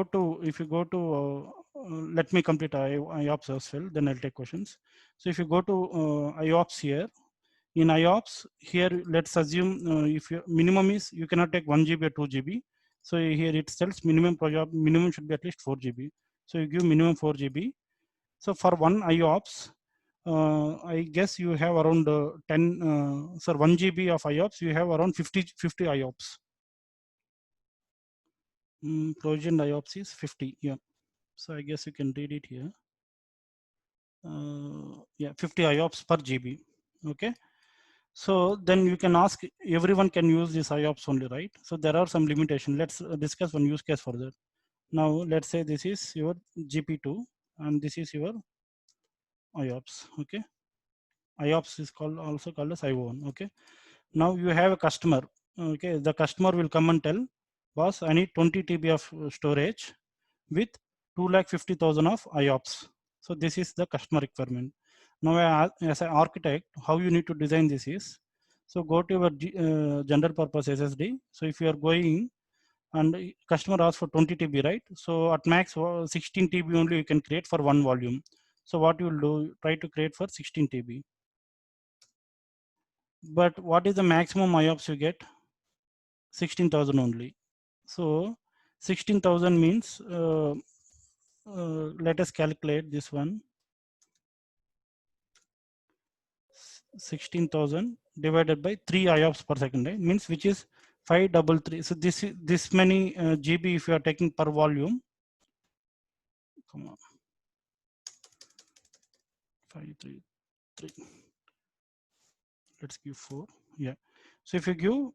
to let me complete IOPS as well, then I'll take questions. So if you go to IOPS here, in IOPS here, let's assume if your minimum is, you cannot take 1 GB or 2 GB. So here it tells minimum should be at least 4 GB. So you give minimum 4 GB. So for one IOPS, I guess you have around 1 GB of IOPS, you have around 50 IOPS. Provisioned IOPS is 50. Yeah. So I guess you can read it here. Yeah, 50 IOPS per GB. Okay. So then you can ask, everyone can use this IOPS only, right? So there are some limitations. Let's discuss one use case further. Now let's say this is your GP2 and this is your IOPS. Okay. IOPS is also called as IO1. Okay. Now you have a customer. Okay. The customer will come and tell, boss, I need 20 TB of storage with 250,000 of IOPS. So this is the customer requirement. Now as an architect, how you need to design this is, so go to your general purpose SSD. So if you are going and customer asks for 20 TB, right? So at max 16 TB only you can create for one volume. So what you will do, try to create for 16 TB. But what is the maximum IOPS you get? 16,000 only. So 16,000 means let us calculate this one. 16,000 divided by 3 IOPS per second, right? Means which is 533. So this many GB if you are taking per volume. Come on. 533. Let's give 4. Yeah. So if you give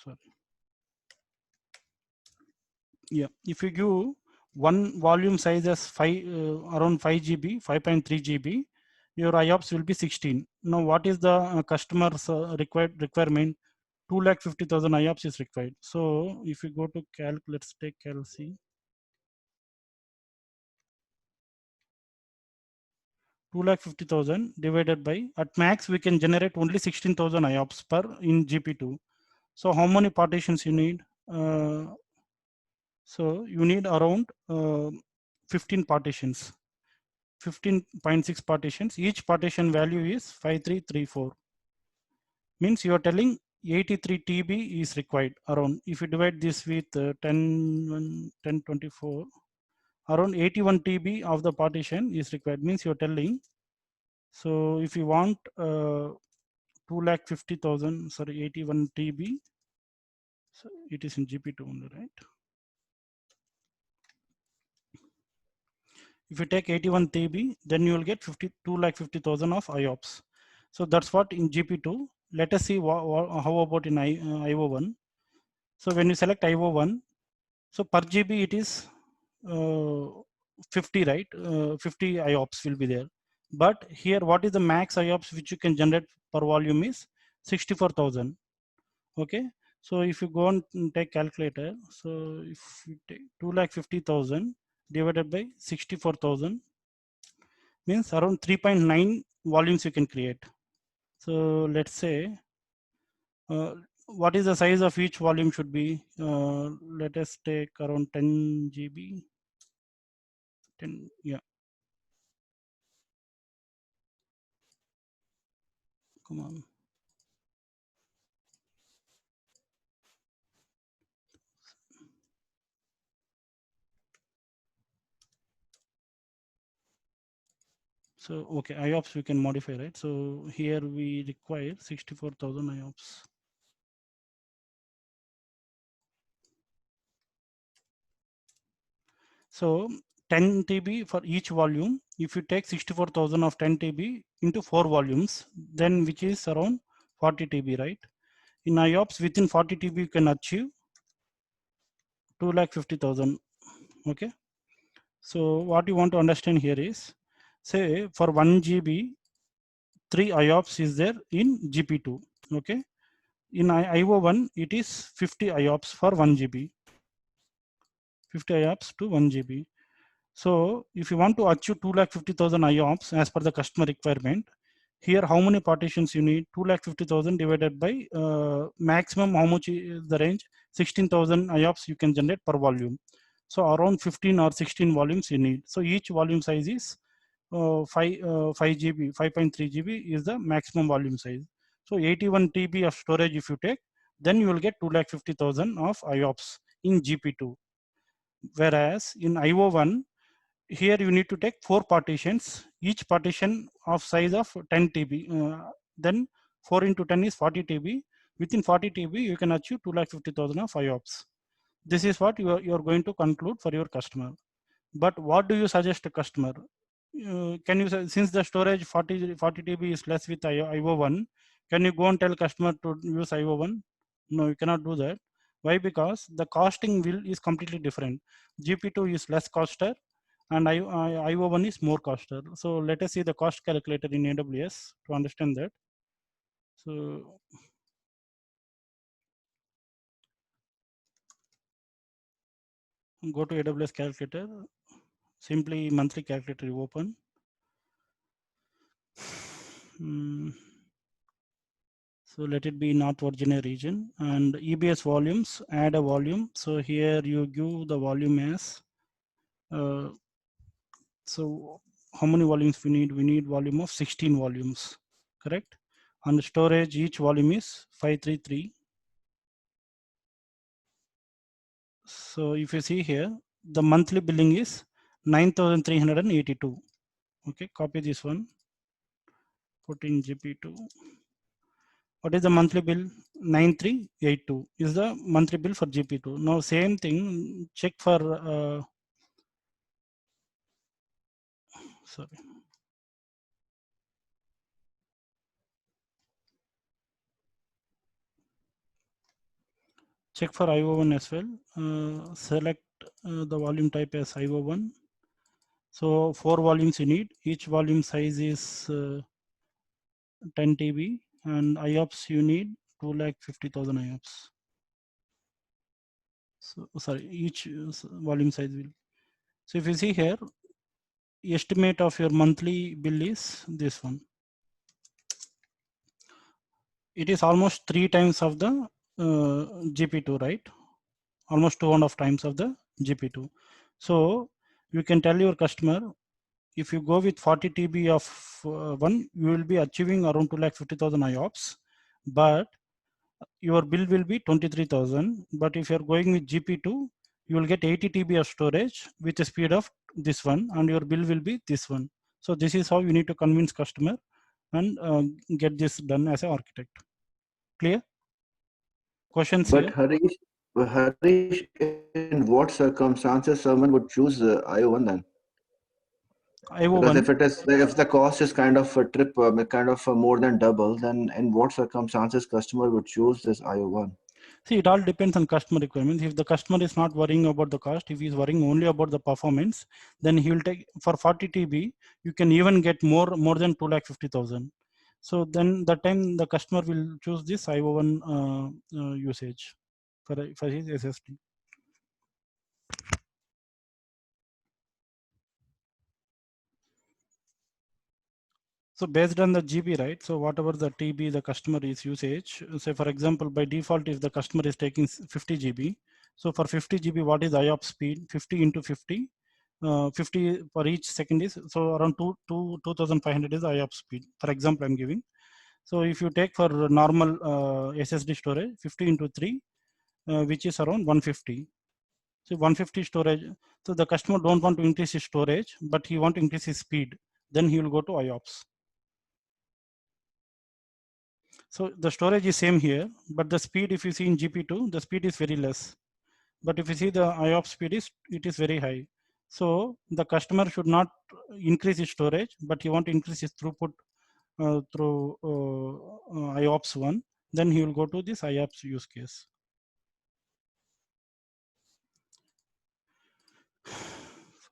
sorry. Yeah, if you give one volume size as around 5 GB, 5.3 GB, your IOPS will be 16. Now, what is the customer's requirement? 2,50,000 IOPS is required. So, if you go to calc, let's take calc. 2,50,000 divided by, at max we can generate only 16,000 IOPS per in GP2. So how many partitions you need? So you need around 15 partitions, 15.6 partitions. Each partition value is 5334. Means you are telling 83 TB is required around. If you divide this with 1024, around 81 TB of the partition is required. Means you are telling. So if you want 2,50,000, sorry, 81 TB, so it is in GP2 only, right? If you take 81 TB, then you will get 2,50,000 of IOPS. So that's what in GP2. Let us see how about in IO1. So when you select IO1, so per GB it is 50, right? 50 IOPS will be there. But here, what is the max IOPS which you can generate per volume is 64,000. Okay. So if you go and take calculator, so if you take 2,50,000 divided by 64,000, means around 3.9 volumes you can create. So let's say, what is the size of each volume should be? Let us take around 10 GB. 10, yeah. Come on. So, okay, IOPS we can modify, right? So here we require 64,000 IOPS. So 10 TB for each volume. If you take 64,000 of 10 TB into 4 volumes, then which is around 40 TB, right? In IOPS within 40 TB you can achieve 2,50,000. Okay. So what you want to understand here is, say for 1 GB, 3 IOPS is there in GP2. Okay. In IO1, it is 50 IOPS for 1 GB. 50 IOPS to 1 GB. So if you want to achieve 2,50,000 IOPS as per the customer requirement, here how many partitions you need? 2,50,000 divided by maximum how much is the range? 16,000 IOPS you can generate per volume. So around 15 or 16 volumes you need. So each volume size is 5 GB, 5.3 GB is the maximum volume size. So 81 TB of storage if you take, then you will get 2,50,000 of IOPS in GP2. Whereas in IO1, here you need to take 4 partitions, each partition of size of 10 TB. Then 4 into 10 is 40 TB. Within 40 TB, you can achieve 2,50,000 of IOPS. This is what you are going to conclude for your customer. But what do you suggest to customer? Can you say, since the storage 40 TB is less with IO1, can you go and tell customer to use IO1? No, you cannot do that. Why? Because the costing is completely different. GP2 is less coster and IO1 is more coster. So let us see the cost calculator in AWS to understand that. So go to AWS calculator, simply monthly calculator you open. So let it be North Virginia region and EBS volumes, add a volume. So here you give the volume as, so how many volumes we need? We need volume of 16 volumes, correct? And storage, each volume is 533. So if you see here, the monthly billing is 9,382. Okay, copy this one, put in GP2. What is the monthly bill? 9382 is the monthly bill for GP2. Now same thing, check for, sorry. Check for IO1 as well. Select the volume type as IO1. So 4 volumes you need. Each volume size is 10 TB, and IOPS you need 250,000 IOPS. So sorry, each volume size will. So if you see here, estimate of your monthly bill is this one. It is almost 3 times of the GP2, right? Almost 2.5 times of the GP2. So you can tell your customer, if you go with 40 TB of one, you will be achieving around 250,000 IOPS, but your bill will be 23,000. But if you are going with GP2, you will get 80 TB of storage with the speed of this one, and your bill will be this one. So this is how you need to convince customer and get this done as an architect. Clear? Questions But here? Harish, in what circumstances someone would choose IO1 then? Because IO1. if it is like, if the cost is kind of a kind of more than double, then in what circumstances customer would choose this IO1? See, it all depends on customer requirements. If the customer is not worrying about the cost, if he is worrying only about the performance, then he will take for 40 TB. You can even get more than 250,000. So then the time the customer will choose this IO1 usage for his SSD. So based on the GB, right? So whatever the TB the customer is usage, say for example, by default, if the customer is taking 50 GB, so for 50 GB, what is IOP speed? 50 into 50, 50 for each second is, so around 2,500 is IOP speed. For example, I'm giving. So if you take for normal SSD storage, 50 into 3, which is around 150. So 150 storage. So the customer don't want to increase his storage, but he want to increase his speed. Then he will go to IOPS. So the storage is same here, but the speed, if you see in GP2, the speed is very less. But if you see the IOPS speed it is very high. So the customer should not increase his storage, but he want to increase his throughput through IOPS one. Then he will go to this IOPS use case.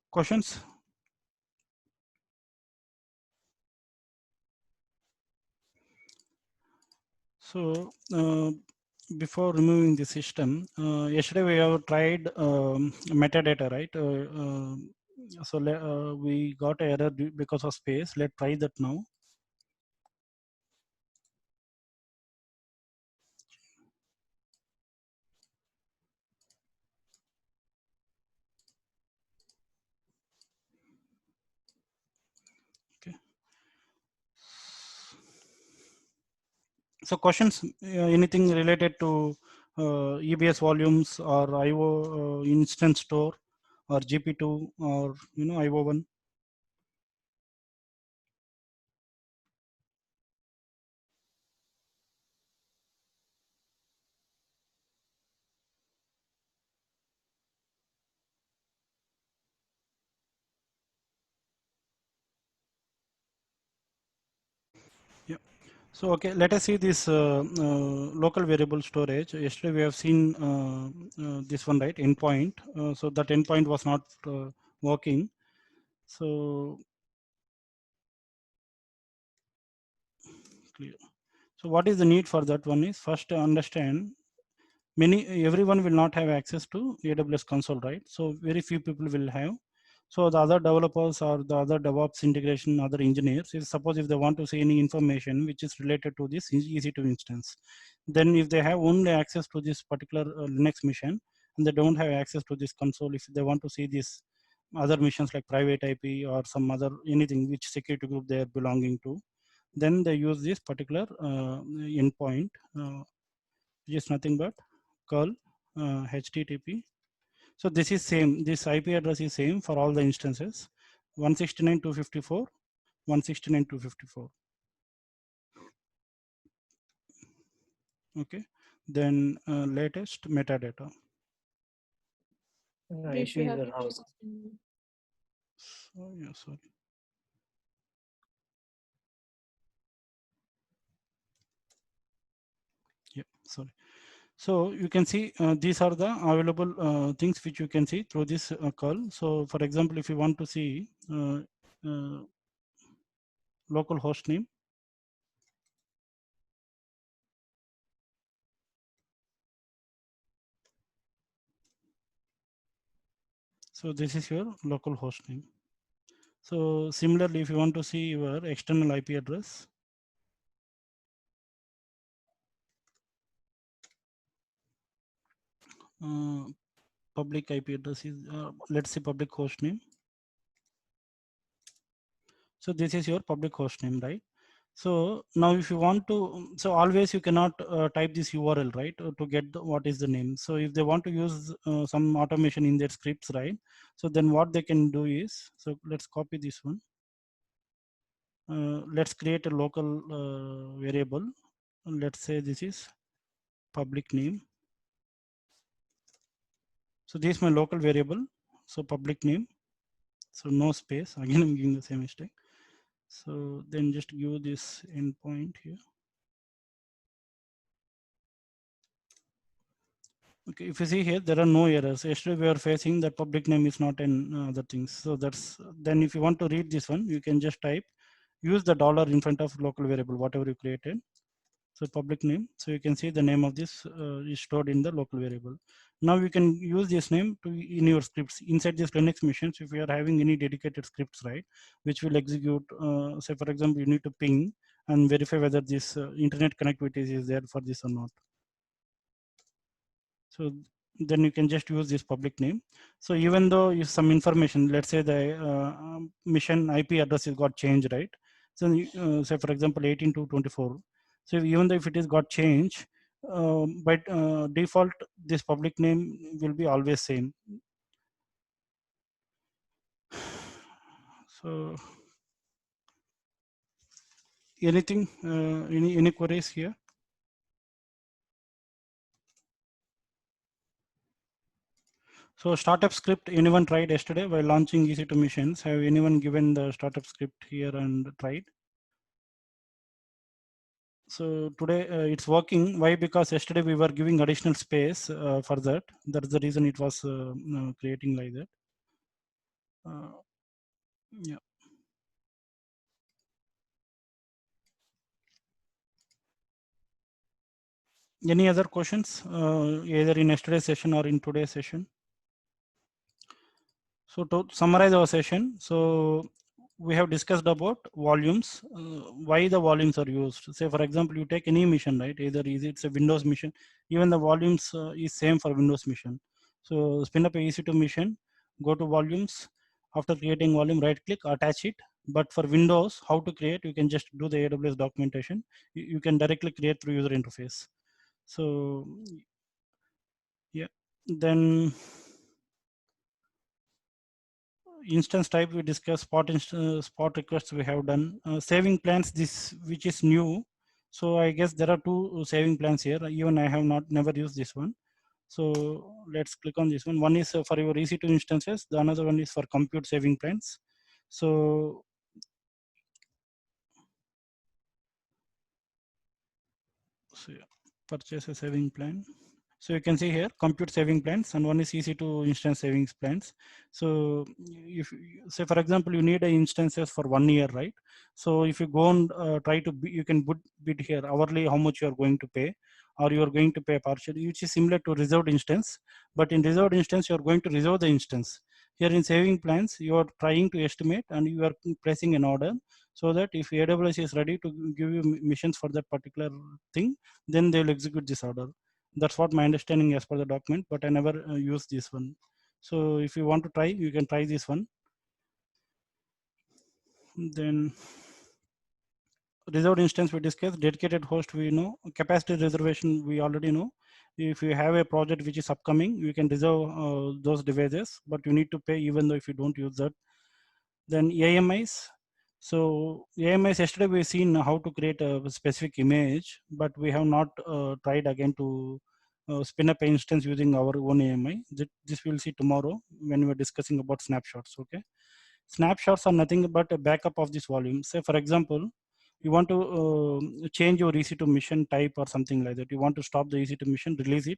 Questions? So before removing the system, yesterday we have tried metadata, right? So we got an error because of space. Let's try that now. Okay. So questions, anything related to EBS volumes or IO instance store or GP2 or IO1? Yeah. So okay, let us see this local variable storage. Yesterday we have seen this one, right? Endpoint. So that endpoint was not working. So clear. So what is the need for that one is first to understand everyone will not have access to AWS console, right? So very few people will have. So the other developers or the other DevOps integration, other engineers, if suppose if they want to see any information which is related to this EC2 instance, then if they have only access to this particular Linux machine and they don't have access to this console, if they want to see this other missions like private IP or some other anything which security group they are belonging to, then they use this particular endpoint, which is nothing but curl HTTP. So this is same, this IP address is same for all the instances, 169.254, 169.254. Okay, then latest metadata. IP is wrong. So, yeah, sorry. Yeah, sorry. So you can see these are the available things which you can see through this curl. So for example, if you want to see local host name, so this is your local host name. So similarly, if you want to see your external IP address, public IP address is let's say public host name. So this is your public host name, right? So now if you want to, so always you cannot type this URL, right, to get what is the name. So if they want to use some automation in their scripts, right, so then what they can do is, so let's copy this one. Let's create a local variable. Let's say this is public name. So this is my local variable. So public name. So no space. Again, I'm giving the same mistake. So then just give this endpoint here. Okay, if you see here, there are no errors. Yesterday we are facing that public name is not in other things. So that's, then if you want to read this one, you can just type, use the dollar in front of local variable, whatever you created. So public name. So you can see the name of this is stored in the local variable. Now you can use this name to in your scripts inside this Linux machines. If you are having any dedicated scripts, right, which will execute, say for example, you need to ping and verify whether this internet connectivity is there for this or not. So then you can just use this public name. So even though if some information, let's say the mission IP address is got changed, right? So say for example 18 to 24. So even though if it is got changed, by default this public name will be always same. So anything, any queries here? So startup script, anyone tried yesterday while launching EC2 missions? Have anyone given the startup script here and tried? So today it's working. Why? Because yesterday we were giving additional space for that. That's the reason it was creating like that. Yeah. Any other questions, either in yesterday's session or in today's session? So to summarize our session, so we have discussed about volumes, why the volumes are used. Say for example, you take any mission, right? Either is it's a Windows mission, even the volumes is same for Windows mission. So spin up a EC2 mission, go to volumes. After creating volume, right click, attach it. But for Windows, how to create, you can just do the AWS documentation. You can directly create through user interface. So yeah, then instance type we discussed, spot requests we have done. Saving plans, this which is new. So I guess there are two saving plans here. Even I have never used this one. So let's click on this one. One is for your EC2 instances. The another one is for compute saving plans. So yeah, purchase a saving plan. So you can see here compute saving plans, and one is EC2 instance savings plans. So if say for example you need a instances for 1 year, right? So if you go and try to you can bid here hourly how much you are going to pay, or you are going to pay partially, which is similar to reserved instance. But in reserved instance you are going to reserve the instance. Here in saving plans you are trying to estimate and you are placing an order, so that if AWS is ready to give you missions for that particular thing, then they will execute this order. That's what my understanding as per the document, but I never used this one. So if you want to try, you can try this one. Then reserved instance we discussed, dedicated host we know, capacity reservation we already know. If you have a project which is upcoming, you can reserve those devices, but you need to pay even though if you don't use that. Then AMIs. So AMIs, yesterday we've seen how to create a specific image, but we have not tried again to spin up an instance using our own AMI. This we'll see tomorrow when we're discussing about snapshots. Okay, snapshots are nothing but a backup of this volume. Say for example, you want to change your EC2 mission type or something like that. You want to stop the EC2 mission, release it,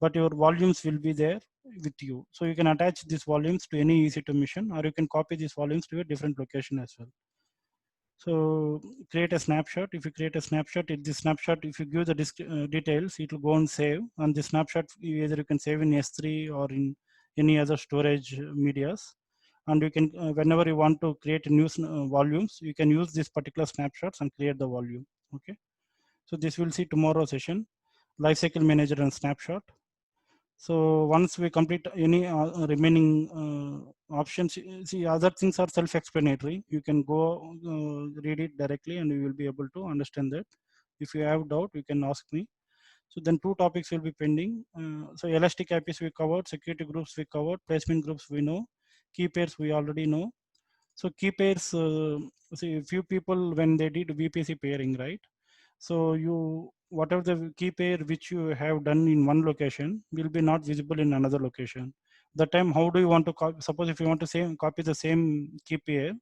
but your volumes will be there with you. So you can attach these volumes to any EC2 mission, or you can copy these volumes to a different location as well. So create a snapshot. If you create a snapshot, this snapshot, if you give the details, it will go and save. And the snapshot, either you can save in S3 or in any other storage medias. And you can, whenever you want to create new volumes, you can use these particular snapshots and create the volume. Okay. So this we'll see tomorrow session, lifecycle manager and snapshot. So once we complete any remaining options, see, other things are self-explanatory. You can go read it directly and you will be able to understand that. If you have doubt, you can ask me. So then 2 topics will be pending. So elastic IPs we covered, security groups we covered, placement groups we know, key pairs we already know. So key pairs, see, few people when they did VPC pairing, right? So you, whatever the key pair which you have done in one location will be not visible in another location. The time, how do you want to copy? Suppose if you want to copy the same key pair,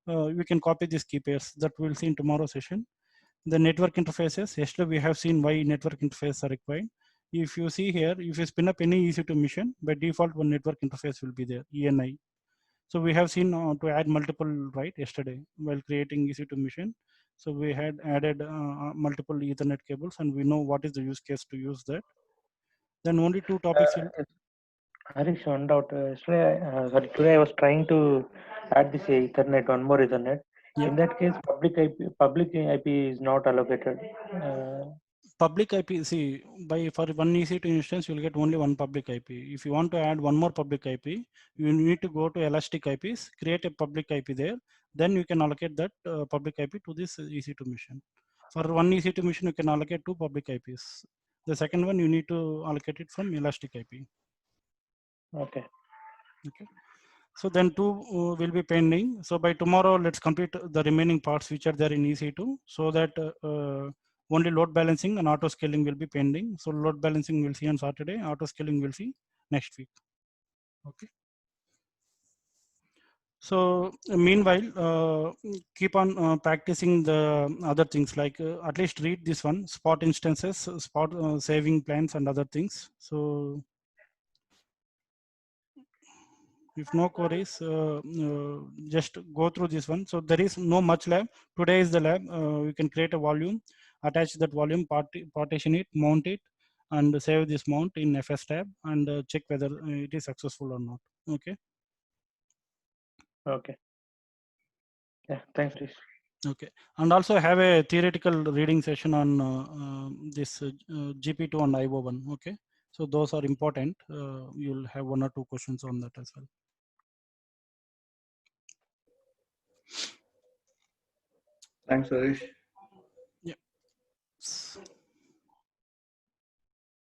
we can copy these key pairs that we'll see in tomorrow's session. The network interfaces, yesterday we have seen why network interfaces are required. If you see here, if you spin up any EC2 mission, by default one network interface will be there, ENI. So we have seen to add multiple, right, yesterday while creating EC2 mission. So we had added multiple Ethernet cables, and we know what is the use case to use that. Then only 2 topics will. Harish, one doubt. Today I was trying to add this Ethernet, one more Ethernet. Yeah. In that case, public IP is not allocated. Public IP, see, for one EC2 instance, you'll get only one public IP. If you want to add one more public IP, you need to go to Elastic IPs, create a public IP there. Then you can allocate that public IP to this EC2 mission. For one EC2 mission, you can allocate 2 public IPs. The second one, you need to allocate it from Elastic IP. Okay. Okay. So then 2 will be pending. So by tomorrow, let's complete the remaining parts which are there in EC2, so that only load balancing and auto scaling will be pending. So load balancing we'll see on Saturday, auto scaling we'll see next week. Okay. So meanwhile, keep on practicing the other things, like at least read this one, spot instances, spot saving plans and other things. So if no queries, just go through this one. So there is no much lab. Today is the lab. You can create a volume, attach that volume, partition it, mount it, and save this mount in FS tab, and check whether it is successful or not. Okay. Okay. Yeah. Thanks, Harish. Okay. And also have a theoretical reading session on this GP2 and IO1. Okay. So those are important. You'll have 1 or 2 questions on that as well. Thanks, Harish.